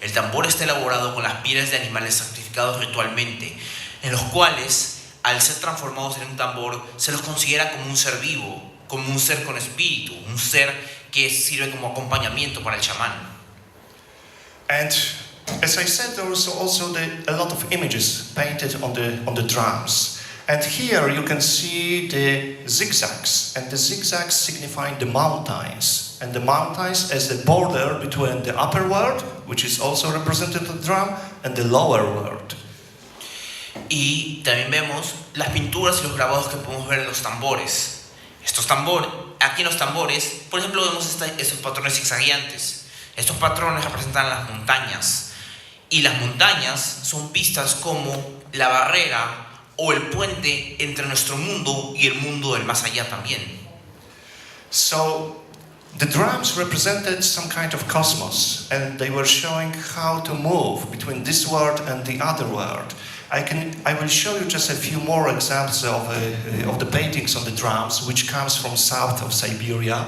El tambor está elaborado con las pieles de animales sacrificados ritualmente, en los cuales, al ser transformados en un tambor, se los considera como un ser vivo, como un ser con espíritu, un ser que sirve como acompañamiento para el chamán. And as I said, there was also a lot of images painted on the drums. And here you can see the zigzags, and the zigzags signifying the mountains, and the mountains as the border between the upper world, which is also represented in the drum, and the lower world. Y también vemos las pinturas y los grabados que podemos ver en los tambores. Aquí en los tambores, por ejemplo, vemos estos patrones zigzagueantes. Estos patrones representan las montañas. Y las montañas son vistas como la barrera o el puente entre nuestro mundo y el mundo del más allá también. So the drums represented some kind of cosmos, and they were showing how to move between this world and the other world. I will show you just a few more examples of the paintings on the drums, which comes from south of Siberia.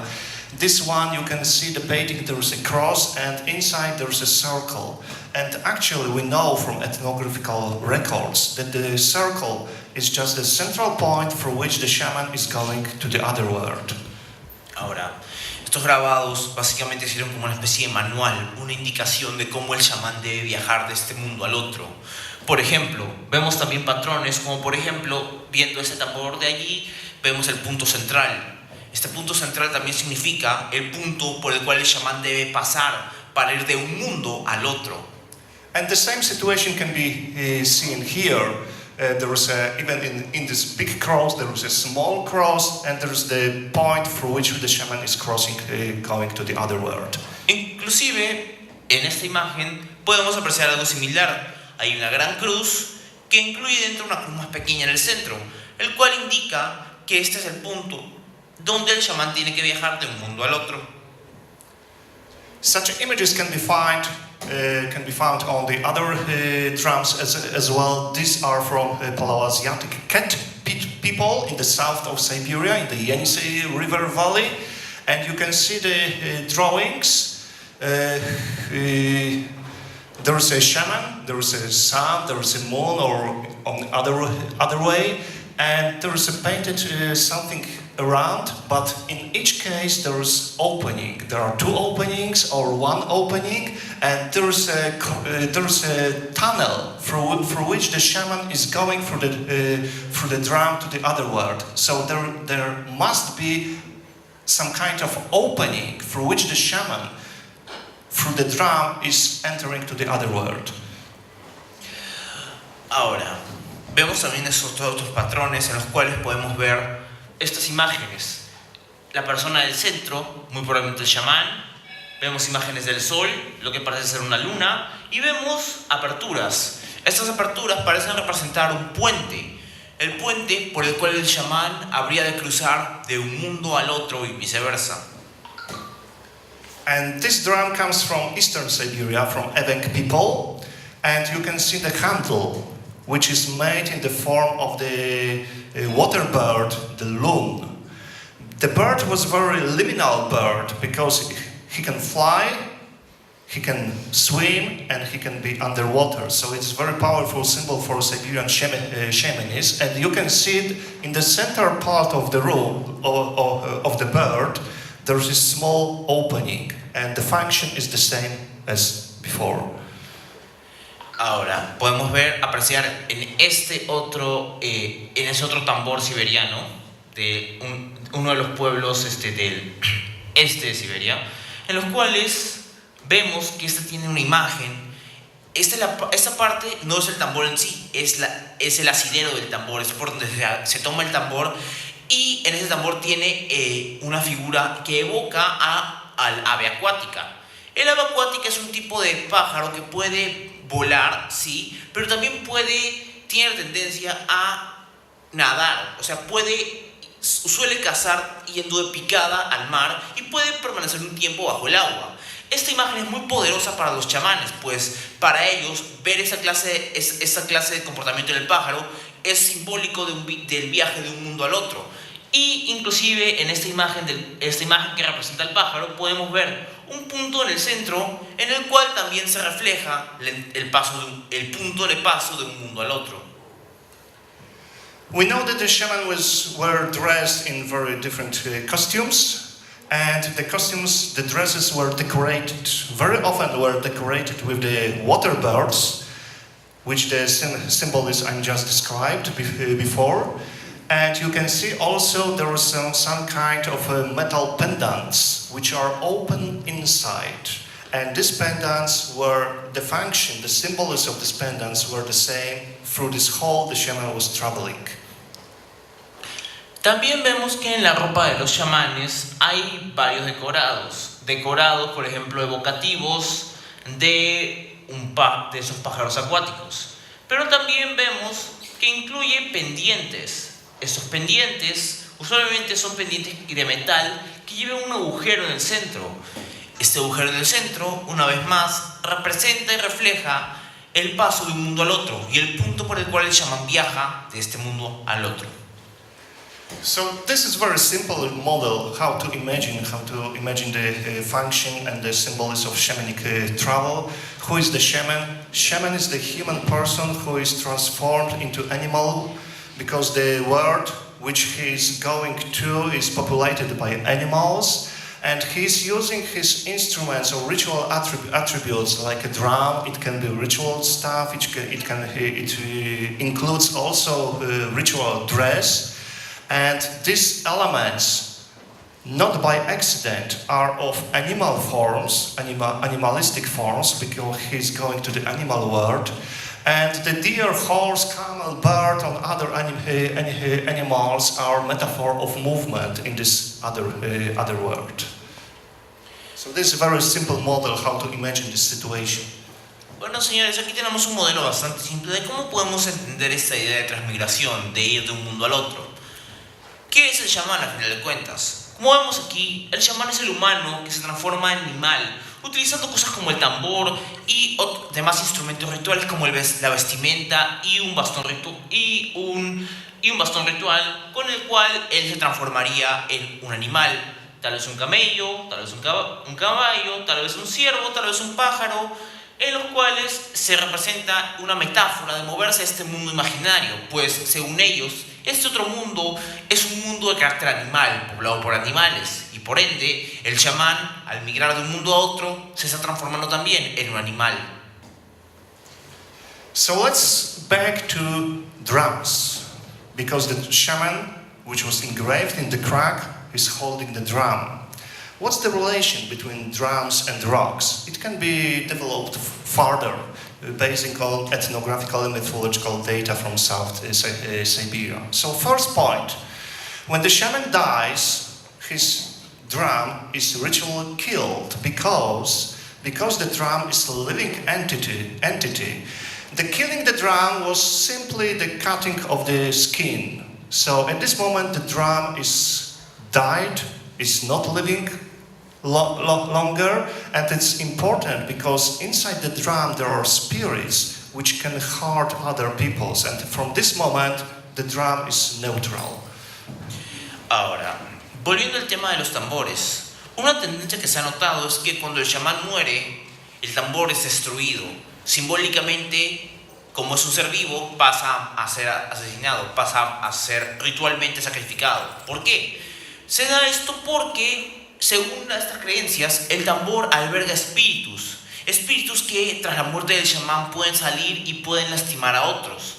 This one, you can see the painting, there is a cross, and inside there is a circle. And actually we know from ethnographical records that the circle is just the central point for which the shaman is going to the other world. Ahora, estos grabados básicamente sirven como una especie de manual, una indicación de cómo el chamán debe viajar de este mundo al otro. Por ejemplo, vemos también patrones como por ejemplo, viendo ese tambor de allí, vemos el punto central. Este punto central también significa el punto por el cual el chamán debe pasar para ir de un mundo al otro. And the same situation can be seen here. There is even in this big cross, there is a small cross, and there is the point for which the shaman is crossing, going to the other world. Inclusive, en esta imagen podemos apreciar algo similar. Hay una gran cruz que incluye dentro una cruz más pequeña en el centro, el cual indica que este es el punto donde el chamán tiene que viajar de un mundo al otro. Such images can be found on the other drums as well. These are from Paleoasiatic Ket people in the south of Siberia, in the Yenisei River Valley, and you can see the drawings. There is a shaman, there is a sun, there is a moon, or on the other way, and there is a painted something around, but in each case there is opening. There are two openings or one opening, and there is a tunnel through which the shaman is going through the drum to the other world. So there must be some kind of opening through which the shaman through the drum is entering to the other world. Ahora, vemos también esos otros patrones en los cuales podemos ver estas imágenes. La persona del centro, muy probablemente el chamán. Vemos imágenes del sol, lo que parece ser una luna, y vemos aperturas. Estas aperturas parecen representar un puente, el puente por el cual el chamán habría de cruzar de un mundo al otro y viceversa. And this drum comes from eastern Siberia, from Evenk people, and you can see the handle, which is made in the form of the water bird, the loon. The bird was a very liminal bird because he can fly, he can swim, and he can be underwater. So it's a very powerful symbol for Siberian shamanism. And you can see it in the center part of the room of the bird. There is a small opening, and the function is the same as before. Ahora podemos ver, apreciar en ese otro tambor siberiano de uno de los pueblos del este de Siberia, en los cuales vemos que este tiene una imagen. Esta parte no es el tambor en sí, es el asidero del tambor, es por donde se toma el tambor, y en ese tambor tiene una figura que evoca al ave acuática. El ave acuática es un tipo de pájaro que puede volar, sí, pero también tiene tendencia a nadar, o sea, suele cazar yendo de picada al mar y puede permanecer un tiempo bajo el agua. Esta imagen es muy poderosa para los chamanes, pues para ellos ver esa clase de comportamiento del pájaro es simbólico del viaje de un mundo al otro. Y inclusive en esta imagen que representa el pájaro podemos ver un punto en el centro en el cual también se refleja el punto de paso de un mundo al otro. We know that the shamans were dressed in very different costumes, and the dresses were decorated, very often were decorated with the water birds, which the symbol is I just described before. And you can see also there are some kind of metal pendants which are open inside. And these pendants the function, the symbols of these pendants were the same through this whole the shaman was traveling. También vemos que en la ropa de los chamanes hay varios decorados, por ejemplo, evocativos de de esos pájaros acuáticos. Pero también vemos que incluye pendientes. Estos pendientes usualmente son pendientes de metal que llevan un agujero en el centro. Este agujero en el centro, una vez más, representa y refleja el paso de un mundo al otro y el punto por el cual el chamán viaja de este mundo al otro. So this is very simple model how to imagine the function and the symbolism of shamanic travel. Who is the shaman? Shaman is the human person who is transformed into animal because the world which he is going to is populated by animals, and he is using his instruments or ritual attributes like a drum. It can be ritual stuff. It includes also ritual dress. And these elements, not by accident, are of animal forms, animalistic forms, because he's going to the animal world. And the deer, horse, camel, bird, and other animals are metaphor of movement in this other world. So this is a very simple model how to imagine this situation. Bueno, señores, aquí tenemos un modelo bastante simple de cómo podemos entender esta idea de transmigración, de ir de un mundo al otro. ¿Qué es el chamán al final de cuentas? Como vemos aquí, el chamán es el humano que se transforma en animal, utilizando cosas como el tambor y demás instrumentos rituales como la vestimenta y un bastón ritual con el cual él se transformaría en un animal, tal vez un camello, tal vez un caballo, tal vez un ciervo, tal vez un pájaro, en los cuales se representa una metáfora de moverse a este mundo imaginario, pues según ellos, este otro mundo es un mundo de carácter animal, poblado por animales, y por ende, el chamán, al migrar de un mundo a otro, se está transformando también en un animal. So let's back to drums, because the shaman, which was engraved in the crack, is holding the drum. What's the relation between drums and rocks? It can be developed further, based on ethnographical and mythological data from South Siberia. So first point, when the shaman dies, his drum is ritually killed because the drum is a living entity. The killing the drum was simply the cutting of the skin. So at this moment the drum is died, is not living longer, and it's important because inside the drum there are spirits which can hurt other peoples, and from this moment the drum is neutral. Ahora, volviendo al tema de los tambores, una tendencia que se ha notado es que cuando el chamán muere, el tambor es destruido. Simbólicamente, como es un ser vivo, pasa a ser asesinado, pasa a ser ritualmente sacrificado. ¿Por qué? Se da esto porque, según estas creencias, el tambor alberga espíritus que tras la muerte del chamán pueden salir y pueden lastimar a otros.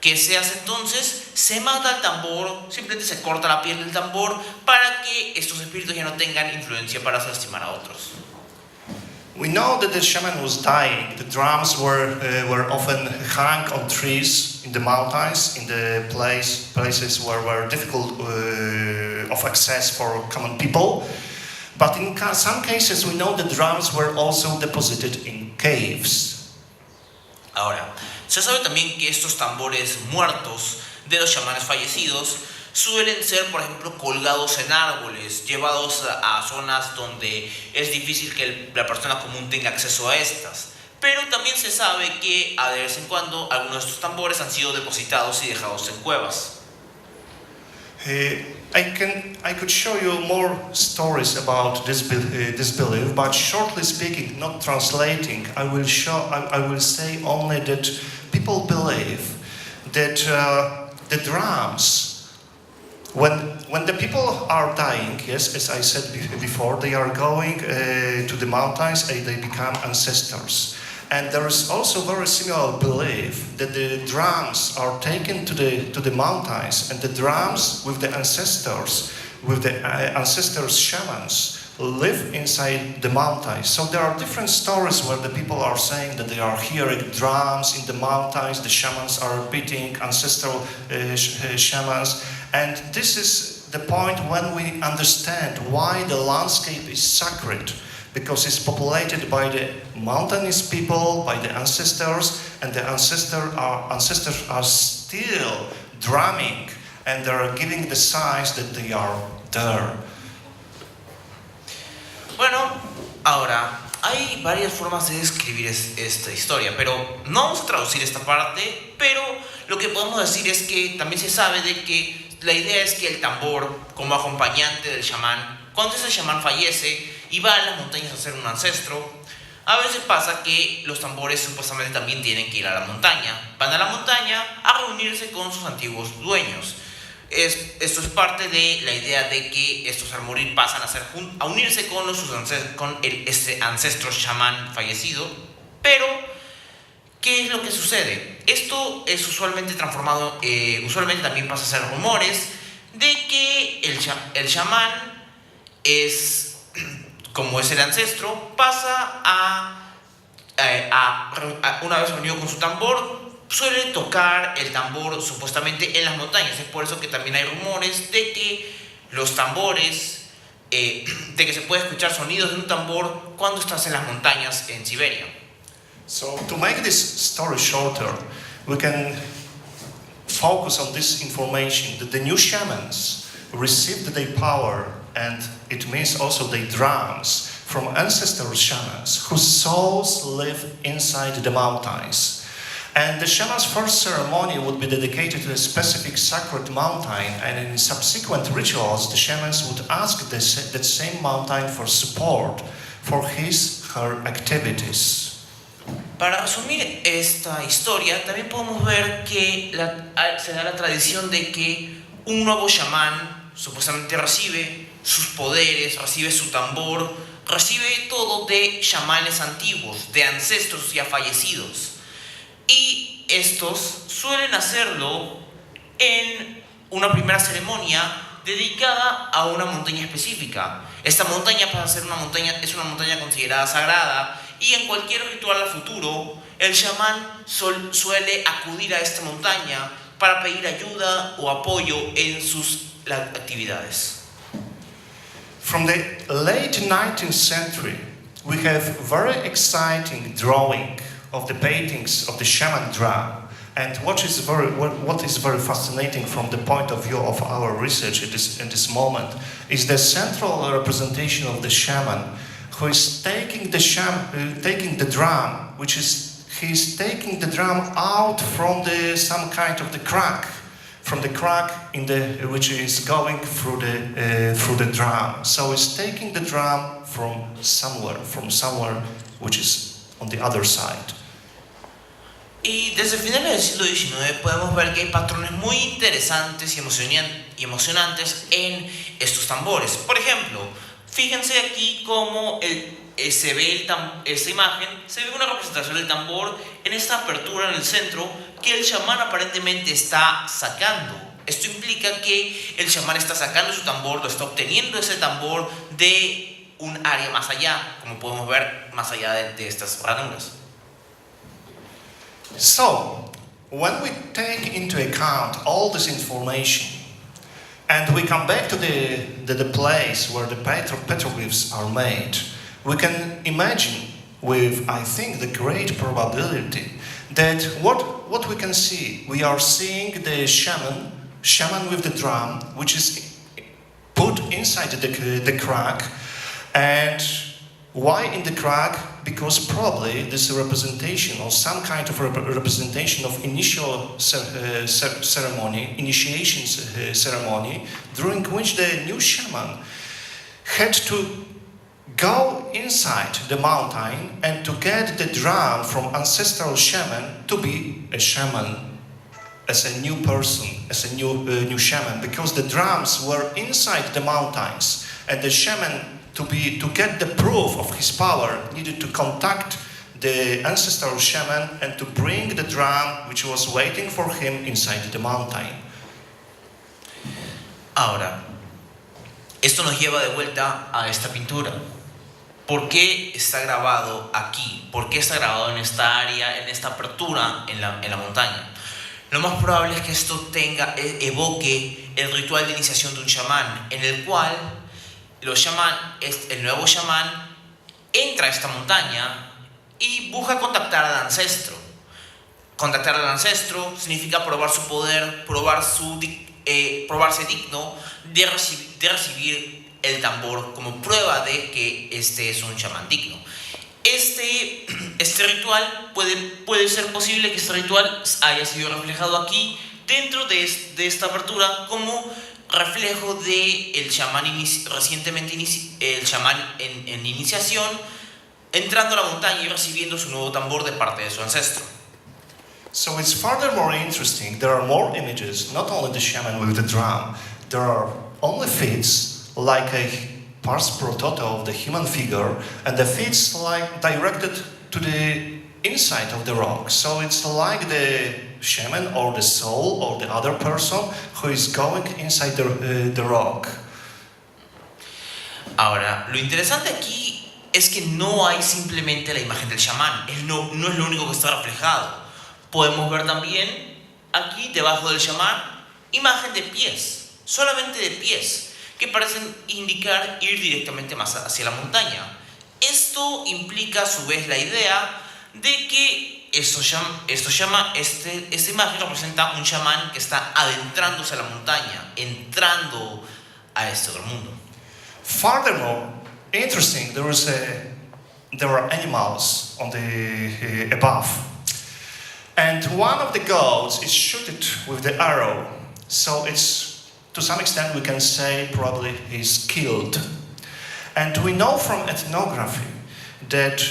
¿Qué se hace entonces? Se mata el tambor, simplemente se corta la piel del tambor para que estos espíritus ya no tengan influencia para lastimar a otros. We know that the shaman was dying. The drums were often hung on trees in the mountains, in the places where were difficult of access for common people. But in some cases we know the drums were also deposited in caves. Ahora, se sabe también que estos tambores muertos de los chamanes fallecidos suelen ser, por ejemplo, colgados en árboles, llevados a zonas donde es difícil que la persona común tenga acceso a estas. Pero también se sabe que de vez en cuando algunos de estos tambores han sido depositados y dejados en cuevas. I could show you more stories about this belief, but shortly speaking, not translating, I will say only that people believe that the drums, when the people are dying, yes, as I said before, they are going to the mountains and they become ancestors. And there is also very similar belief that the drums are taken to the mountains, and the drums with the ancestors shamans live inside the mountains. So there are different stories where the people are saying that they are hearing drums in the mountains, the shamans are beating ancestral shamans, and this is the point when we understand why the landscape is sacred. because it's populated by the mountainous people, by the ancestors, and the ancestors are still drumming, and they are giving the signs that they are there. Bueno, ahora, hay varias formas de describir esta historia, pero no vamos a traducir esta parte, pero lo que podemos decir es que también se sabe de que la idea es que el tambor, como acompañante del chamán, cuando ese chamán fallece y va a las montañas a ser un ancestro, a veces pasa que los tambores supuestamente también tienen que ir a la montaña. Van a la montaña a reunirse con sus antiguos dueños. Esto es parte de la idea de que estos al morir pasan a unirse con este ancestro chamán fallecido. Pero, ¿qué es lo que sucede? Esto es usualmente transformado, usualmente también pasa a ser rumores de que el chamán es, como es el ancestro, pasa una vez reunido con su tambor, suele tocar el tambor supuestamente en las montañas. Es por eso que también hay rumores de que los tambores, de que se puede escuchar sonidos de un tambor cuando estás en las montañas en Siberia. So to make this story shorter, we can focus on this information that the new shamans received their power, and it means also their drums, from ancestral shamans whose souls live inside the mountains. And the shaman's first ceremony would be dedicated to a specific sacred mountain, and in subsequent rituals the shamans would ask that same mountain for support for her activities. Para resumir esta historia, también podemos ver que se da la tradición de que un nuevo chamán supuestamente recibe sus poderes, recibe su tambor, recibe todo de chamanes antiguos, de ancestros ya fallecidos. Y estos suelen hacerlo en una primera ceremonia dedicada a una montaña específica. Esta montaña pasa a ser es una montaña considerada sagrada, y en cualquier ritual al futuro, el chamán suele acudir a esta montaña para pedir ayuda o apoyo en sus actividades. From the late 19th century, we have very exciting drawing of the paintings of the shaman drum. And what is very fascinating from the point of view of our research in this moment is the central representation of the shaman, who is taking the drum, he's taking the drum out from some kind of the crack, from the crack which is going through the drum. So he's taking the drum from somewhere which is on the other side. Y desde finales del siglo XIX podemos ver que hay patrones muy interesantes y emocionantes en estos tambores. Por ejemplo, fíjense aquí cómo se ve esta imagen, se ve una representación del tambor en esta apertura en el centro que el chamán aparentemente está sacando. Esto implica que el chamán está sacando su tambor, lo está obteniendo ese tambor de un área más allá, como podemos ver más allá de estas ranuras. So, when we take into account all this information, and we come back to the place where the petroglyphs are made, we can imagine with, I think, the great probability that what we can see, we are seeing the shaman with the drum, which is put inside the crack. And why in the crack? Because probably this representation, or some kind of representation of initial ceremony, initiation ceremony, during which the new shaman had to go inside the mountain and to get the drum from ancestral shaman to be a shaman, as a new person, as a new shaman, because the drums were inside the mountains, and the shaman, to get the proof of his power, needed to contact the ancestral shaman and to bring the drum which was waiting for him inside the mountain. Ahora, esto nos lleva de vuelta a esta pintura. ¿Por qué está grabado aquí? ¿Por qué está grabado en esta área, en esta apertura en la montaña? Lo más probable es que esto evoque el ritual de iniciación de un chamán, en el cual el nuevo chamán entra a esta montaña y busca contactar al ancestro. Contactar al ancestro significa probar su poder, probarse digno de recibir el tambor como prueba de que este es un chamán digno. Este ritual puede ser posible que este ritual haya sido reflejado aquí dentro de esta apertura como reflejo de el chamán recientemente el chamán en iniciación, entrando a la montaña y recibiendo su nuevo tambor de parte de su ancestro. So it's furthermore interesting, there are more images, not only the shaman with the drum, there are only feats like a pars pro toto of the human figure, and the feats like directed to the inside of the rock. So it's like the shaman or the soul or the other person who is going inside the rock. Ahora, lo interesante aquí es que no hay simplemente la imagen del chamán, no es lo único que está reflejado. Podemos ver también aquí debajo del chamán imagen de pies, solamente de pies, que parecen indicar ir directamente más hacia la montaña. Esto implica a su vez la idea de que esta imagen representa un chamán que está adentrándose a la montaña, entrando a este otro mundo. Furthermore, interesting, there are animals on the above. And one of the goats is shooted with the arrow. So it's, to some extent, we can say probably he's killed. And we know from ethnography that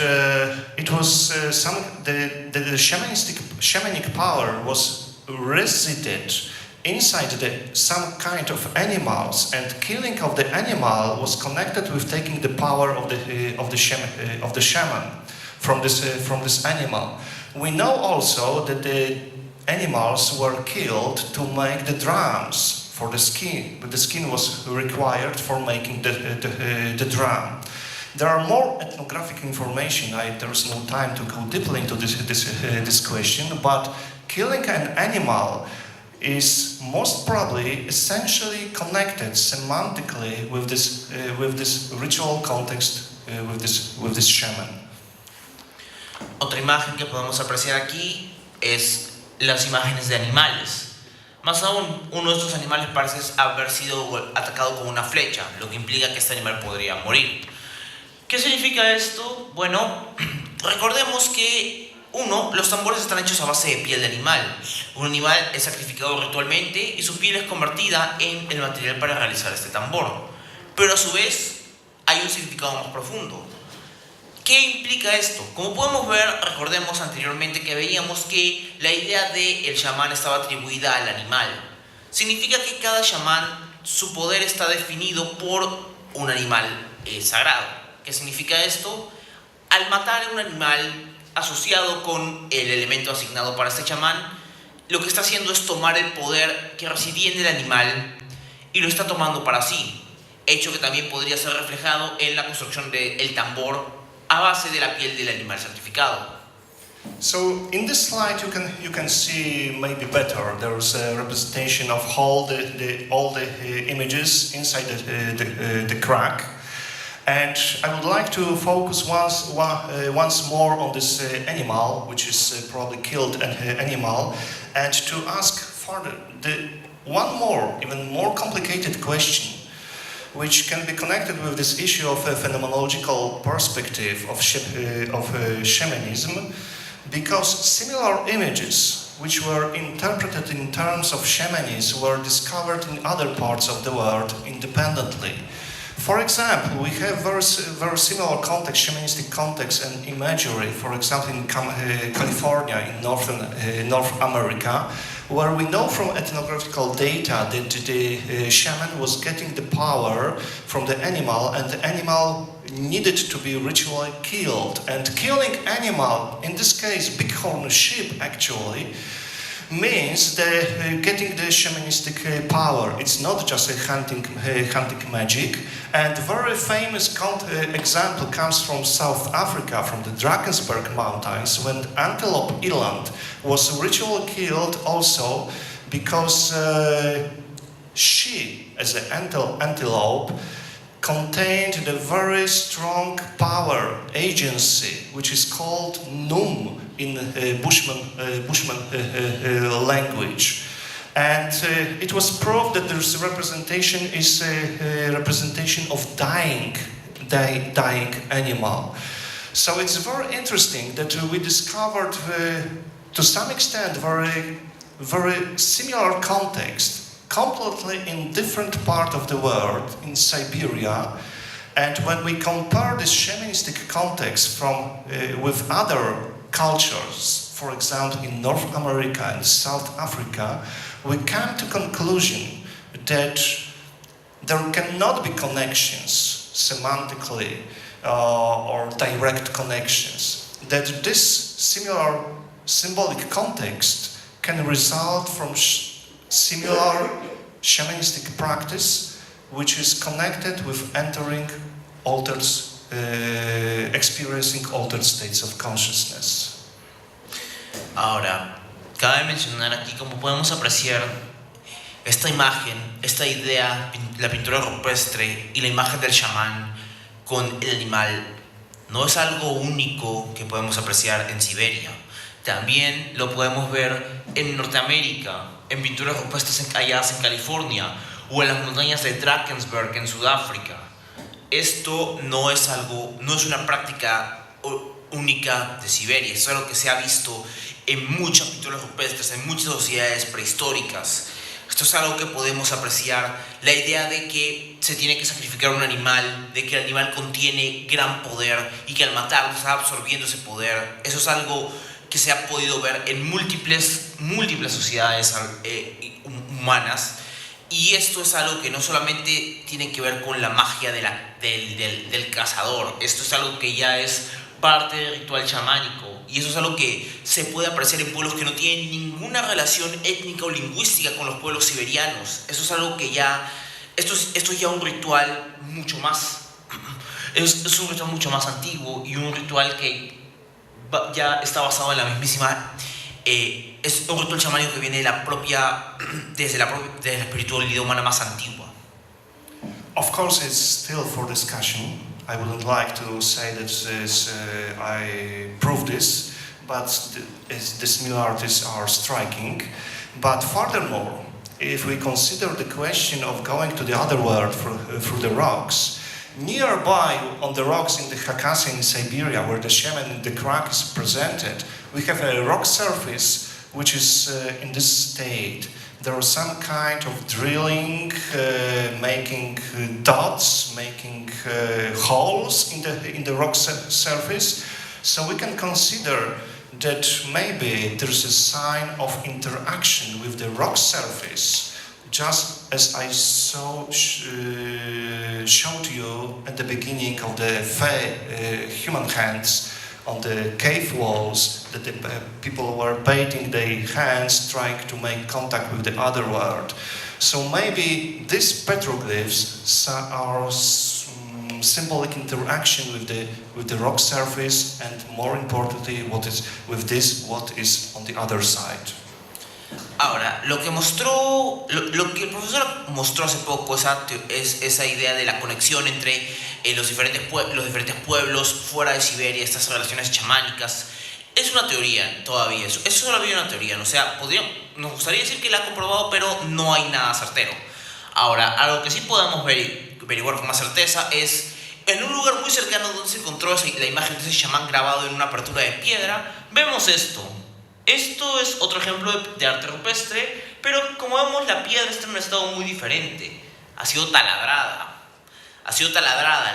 it was the shamanic power was resided inside some kind of animals, and killing of the animal was connected with taking the power of the shaman from this animal. We know also that the animals were killed to make the drums for the skin, but the skin was required for making the drum. There are more ethnographic information. There is no time to go deeply into this question, but killing an animal is most probably essentially connected semantically with this ritual context, with this shaman. Otra imagen que podemos apreciar aquí es las imágenes de animales. Más aún, uno de estos animales parece haber sido atacado con una flecha, lo que implica que este animal podría morir. ¿Qué significa esto? Bueno, recordemos que los tambores están hechos a base de piel de animal. Un animal es sacrificado ritualmente y su piel es convertida en el material para realizar este tambor. Pero a su vez hay un significado más profundo. ¿Qué implica esto? Como podemos ver, recordemos anteriormente que veíamos que la idea de el chamán estaba atribuida al animal. Significa que cada chamán, su poder está definido por un animal sagrado. ¿Qué significa esto? Al matar a un animal asociado con el elemento asignado para este chamán, lo que está haciendo es tomar el poder que residía en el animal y lo está tomando para sí. Hecho que también podría ser reflejado en la construcción del tambor a base de la piel del animal sacrificado. So in this slide you can see maybe better. There's a representation of all the images inside the crack, and I would like to focus once more on this animal, which is probably killed animal, and to ask further one more, even more complicated question, which can be connected with this issue of a phenomenological perspective of shamanism, because similar images which were interpreted in terms of shamanism were discovered in other parts of the world independently. For example, we have very similar context, shamanistic context and imagery, for example in California, in North America, where we know from ethnographical data that the shaman was getting the power from the animal, and the animal needed to be ritually killed. And killing animal, in this case bighorn sheep actually, means getting the shamanistic power. It's not just a hunting magic. And very famous example comes from South Africa, from the Drakensberg Mountains, when antelope eland was ritually killed also because she, as an antelope, contained the very strong power agency, which is called num in Bushman language. And it was proved that this representation is a representation of dying animal. So it's very interesting that we discovered, to some extent, very similar context, completely in different part of the world, in Siberia. And when we compare this shamanistic context with other cultures, for example, in North America and South Africa, we come to conclusion that there cannot be connections semantically or direct connections, that this similar symbolic context can result from similar shamanistic practice, which is connected with entering experiencing altered states of consciousness. Ahora, cabe mencionar aquí cómo podemos apreciar esta imagen, esta idea, la pintura rupestre y la imagen del chamán con el animal. No es algo único que podemos apreciar en Siberia. También lo podemos ver en Norteamérica, en pinturas rupestres halladas en California o en las montañas de Drakensberg en Sudáfrica. Esto no es una práctica única de Siberia, es algo que se ha visto en muchas pinturas rupestres, en muchas sociedades prehistóricas. Esto es algo que podemos apreciar, la idea de que se tiene que sacrificar un animal, de que el animal contiene gran poder y que al matarlo está absorbiendo ese poder. Eso es algo que se ha podido ver en múltiples sociedades humanas, y esto es algo que no solamente tiene que ver con la magia del cazador. Esto es algo que ya es parte del ritual chamánico, y eso es algo que se puede apreciar en pueblos que no tienen ninguna relación étnica o lingüística con los pueblos siberianos. Esto es algo que esto es ya un ritual mucho más es un ritual mucho más antiguo, y un ritual que ya está basado en la mismísima es un ritual chamánico que viene de desde la espiritualidad humana más antigua. Of course, it's still for discussion. I wouldn't like to say that I prove this, but the similarities are striking. But furthermore, if we consider the question of going to the other world through the rocks, nearby on the rocks in the Khakassia in Siberia, where the shaman in the crack is presented, we have a rock surface which is in this state. There is some kind of drilling, making dots, making holes in the rock surface. So we can consider that maybe there is a sign of interaction with the rock surface, just as I showed you at the beginning of the human hands on the cave walls, that the people were painting their hands, trying to make contact with the other world. So maybe these petroglyphs are symbolic interaction with the rock surface, and more importantly, what is on the other side. Ahora, lo que el profesor mostró hace poco es esa idea de la conexión entre los diferentes pueblos fuera de Siberia, estas relaciones chamánicas. Es una teoría todavía, eso es todavía una teoría, o sea, nos gustaría decir que la ha comprobado, pero no hay nada certero. Ahora, algo que sí podemos averiguar con más certeza es en un lugar muy cercano donde se encontró la imagen de ese chamán grabado en una apertura de piedra. Vemos esto. Esto es otro ejemplo de arte rupestre, pero como vemos, la piedra está en un estado muy diferente. Ha sido taladrada,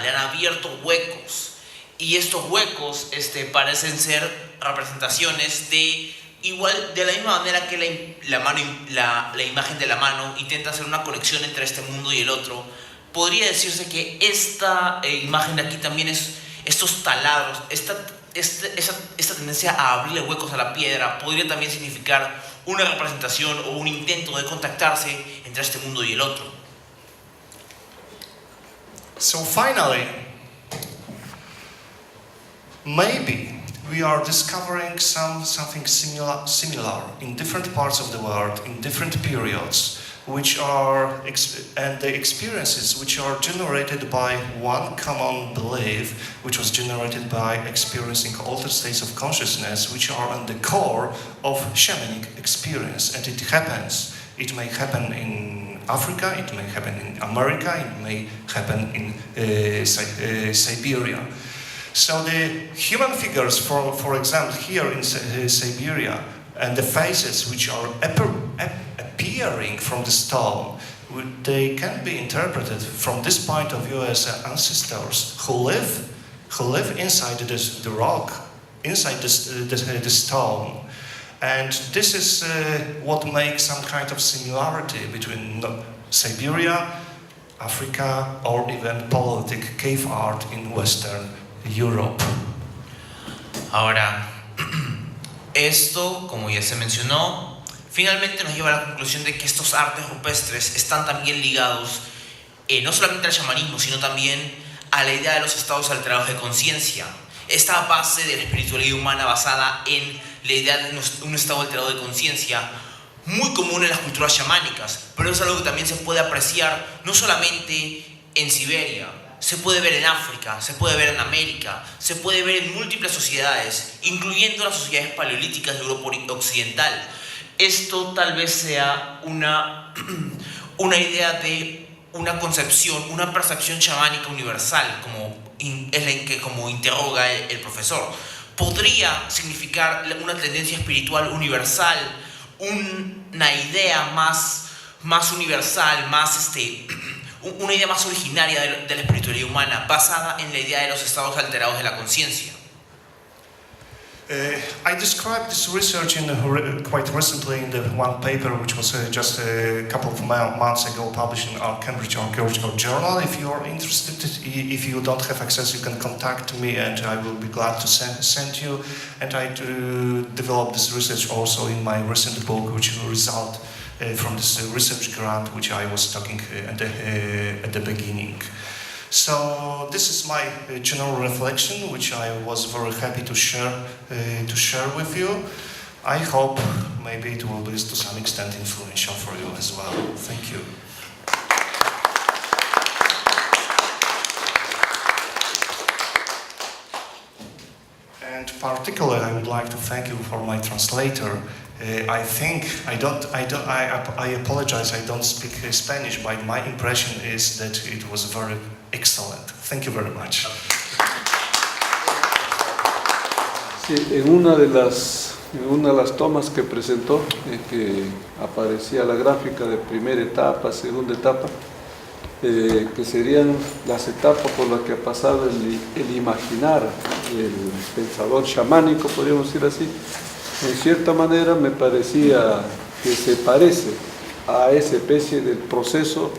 le han abierto huecos, y estos huecos parecen ser representaciones de la misma manera que la imagen de la mano intenta hacer una conexión entre este mundo y el otro. Podría decirse que esta imagen de aquí también es estos taladros, esta tendencia a abrirle huecos a la piedra podría también significar una representación o un intento de contactarse entre este mundo y el otro. So finally, maybe we are discovering something similar in different parts of the world, in different periods, and the experiences which are generated by one common belief, which was generated by experiencing altered states of consciousness, which are on the core of shamanic experience. And it happens. It may happen in Africa, it may happen in America, it may happen in Siberia. So the human figures, for example, here in Siberia, and the faces which are appearing from the stone, they can be interpreted from this point of view as ancestors who live inside the rock, inside the stone. And this is what makes some kind of similarity between Siberia, Africa, or even Paleolithic cave art in Western Europe. Ahora, esto, como ya se mencionó, finalmente nos lleva a la conclusión de que estos artes rupestres están también ligados no solamente al shamanismo, sino también a la idea de los estados alterados de conciencia. Esta base de la espiritualidad humana basada en la idea de un estado alterado de conciencia, muy común en las culturas chamánicas, pero es algo que también se puede apreciar no solamente en Siberia, se puede ver en África, se puede ver en América, se puede ver en múltiples sociedades, incluyendo las sociedades paleolíticas de Europa Occidental. Esto tal vez sea una idea de una concepción, una percepción chamánica universal, es la que como interroga el profesor. Podría significar una tendencia espiritual universal, una idea más universal, una idea más originaria de la espiritualidad humana, basada en la idea de los estados alterados de la conciencia. I described this research quite recently in the one paper which was just a couple of months ago published in our Cambridge Archaeological Journal. If you are interested, if you don't have access, you can contact me and I will be glad to send you. And I developed this research also in my recent book, which will result from this research grant which I was talking at the beginning. So this is my general reflection, which I was very happy to share with you. I hope maybe it will be to some extent influential for you as well. Thank you. And particularly, I would like to thank you for my translator. I apologize, I don't speak Spanish, but my impression is that it was very excellent. Thank you very much. Sí, en una de las tomas que presentó, que aparecía la gráfica de primera etapa, segunda etapa, que serían las etapas por las que ha pasado el imaginar, el pensador chamánico, podríamos decir así. En cierta manera me parecía que se parece a esa especie del proceso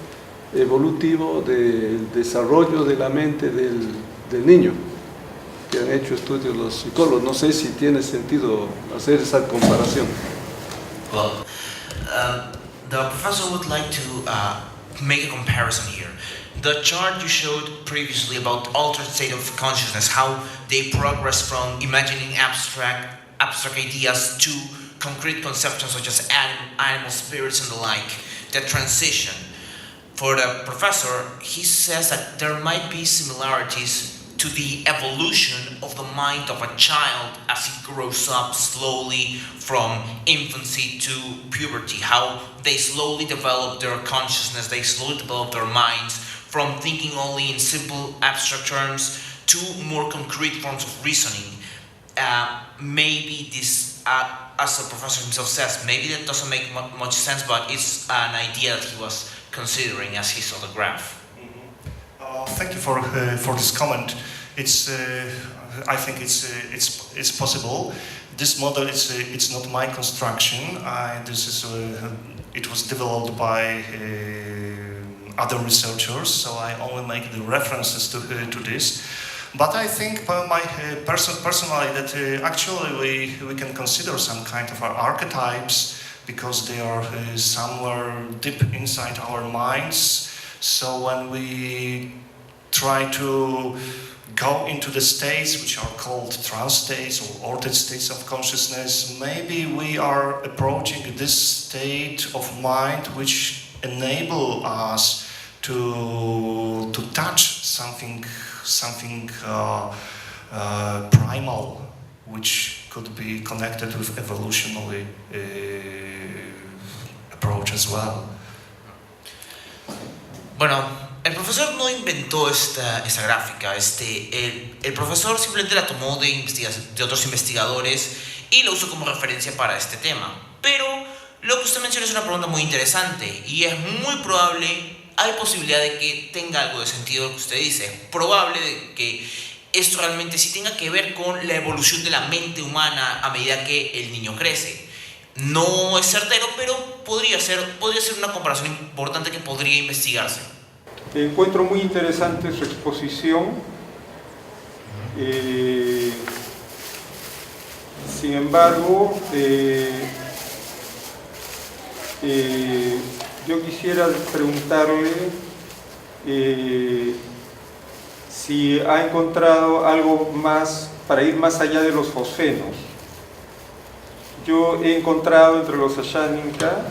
evolutivo del desarrollo de la mente del niño, que han hecho estudios los psicólogos. No sé si tiene sentido hacer esa comparación. Well, the professor would like to make a comparison here. The chart you showed previously about altered state of consciousness, how they progress from imagining abstract ideas to concrete conceptions such as animal spirits and the like, the transition. For the professor, he says that there might be similarities to the evolution of the mind of a child as he grows up slowly from infancy to puberty, how they slowly develop their consciousness, they slowly develop their minds from thinking only in simple abstract terms to more concrete forms of reasoning. Maybe this, as the professor himself says, maybe that doesn't make much sense, but it's an idea that he was considering as he saw the graph. Thank you for this comment. I think it's possible. This model it's not my construction. It was developed by other researchers, so I only make the references to this. But I think personally that actually we can consider some kind of archetypes because they are somewhere deep inside our minds. So when we try to go into the states which are called trance states or altered states of consciousness, maybe we are approaching this state of mind which enable us to touch something primal, which could be connected with evolutionary approach as well. Bueno, el profesor no inventó esta gráfica. El profesor simplemente la tomó de otros investigadores y la usó como referencia para este tema. Pero lo que usted menciona es una pregunta muy interesante y es muy probable, hay posibilidad de que tenga algo de sentido lo que usted dice. Probable de que esto realmente sí tenga que ver con la evolución de la mente humana a medida que el niño crece. No es certero, pero podría ser una comparación importante que podría investigarse. Encuentro muy interesante su exposición. Sin embargo, yo quisiera preguntarle si ha encontrado algo más para ir más allá de los fosfenos. Yo he encontrado entre los Asháninka,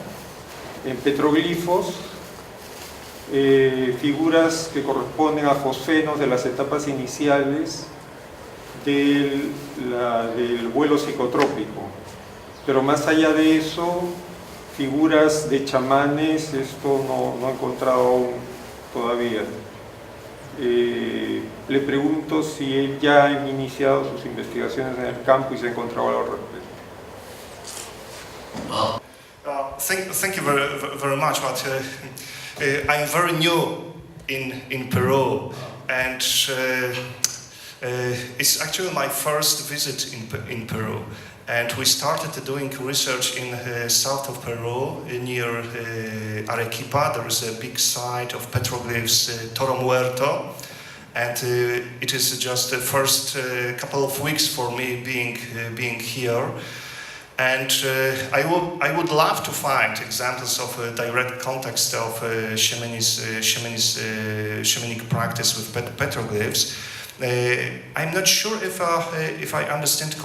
en petroglifos, figuras que corresponden a fosfenos de las etapas iniciales del vuelo psicotrópico. Pero más allá de eso, figuras de chamanes, esto no he encontrado aún todavía. Le pregunto si él ya ha iniciado sus investigaciones en el campo y se ha encontrado algo al respecto. Thank you very much, but I'm very new in Peru, and it's actually my first visit in Peru. And we started doing research in south of Peru, near Arequipa. There is a big site of petroglyphs, Toro Muerto, and it is just the first couple of weeks for me being here. And I would love to find examples of direct context of shamanic practice with petroglyphs. I'm not sure if I understand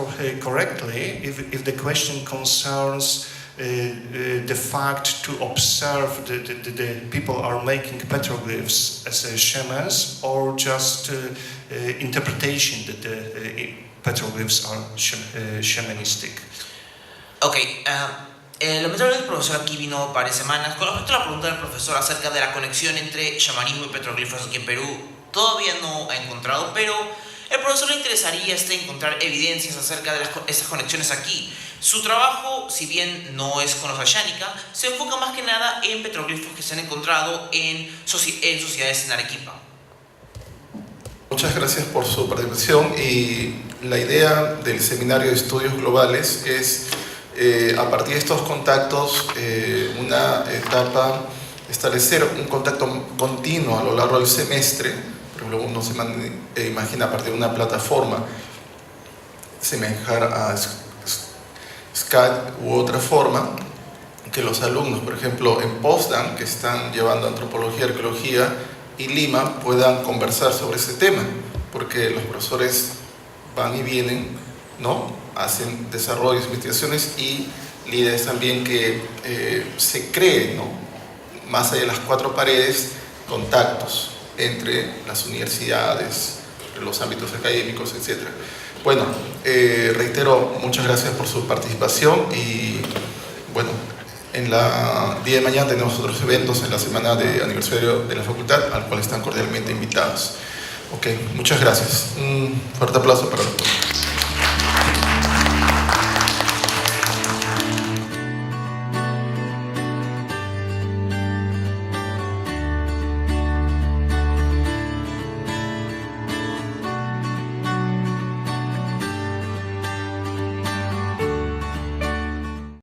correctly, if the question concerns the fact to observe the people are making petroglyphs as shamans, or just interpretation that the petroglyphs are shamanistic. Ok, la metodología del profesor aquí vino varias semanas. Con respecto a la pregunta del profesor acerca de la conexión entre shamanismo y petroglifos aquí en Perú, todavía no ha encontrado, pero el profesor le interesaría encontrar evidencias acerca de estas conexiones aquí. Su trabajo, si bien no es con los Asháninka, se enfoca más que nada en petroglifos que se han encontrado en sociedades en Arequipa. Muchas gracias por su participación, y la idea del Seminario de Estudios Globales es, a partir de estos contactos, una etapa, establecer un contacto continuo a lo largo del semestre. Por ejemplo, uno se imagina a partir de una plataforma semejar a Skype u otra forma, que los alumnos, por ejemplo, en Poznań, que están llevando antropología, arqueología, y Lima, puedan conversar sobre ese tema, porque los profesores van y vienen, ¿no? Hacen desarrollos, investigaciones, y la idea es también que se creen, ¿no? Más allá de las cuatro paredes, contactos entre las universidades, los ámbitos académicos, etc. Bueno, reitero, muchas gracias por su participación, y bueno, en la día de mañana tenemos otros eventos en la semana de aniversario de la facultad, al cual están cordialmente invitados. Ok, muchas gracias. Un fuerte aplauso para los todos.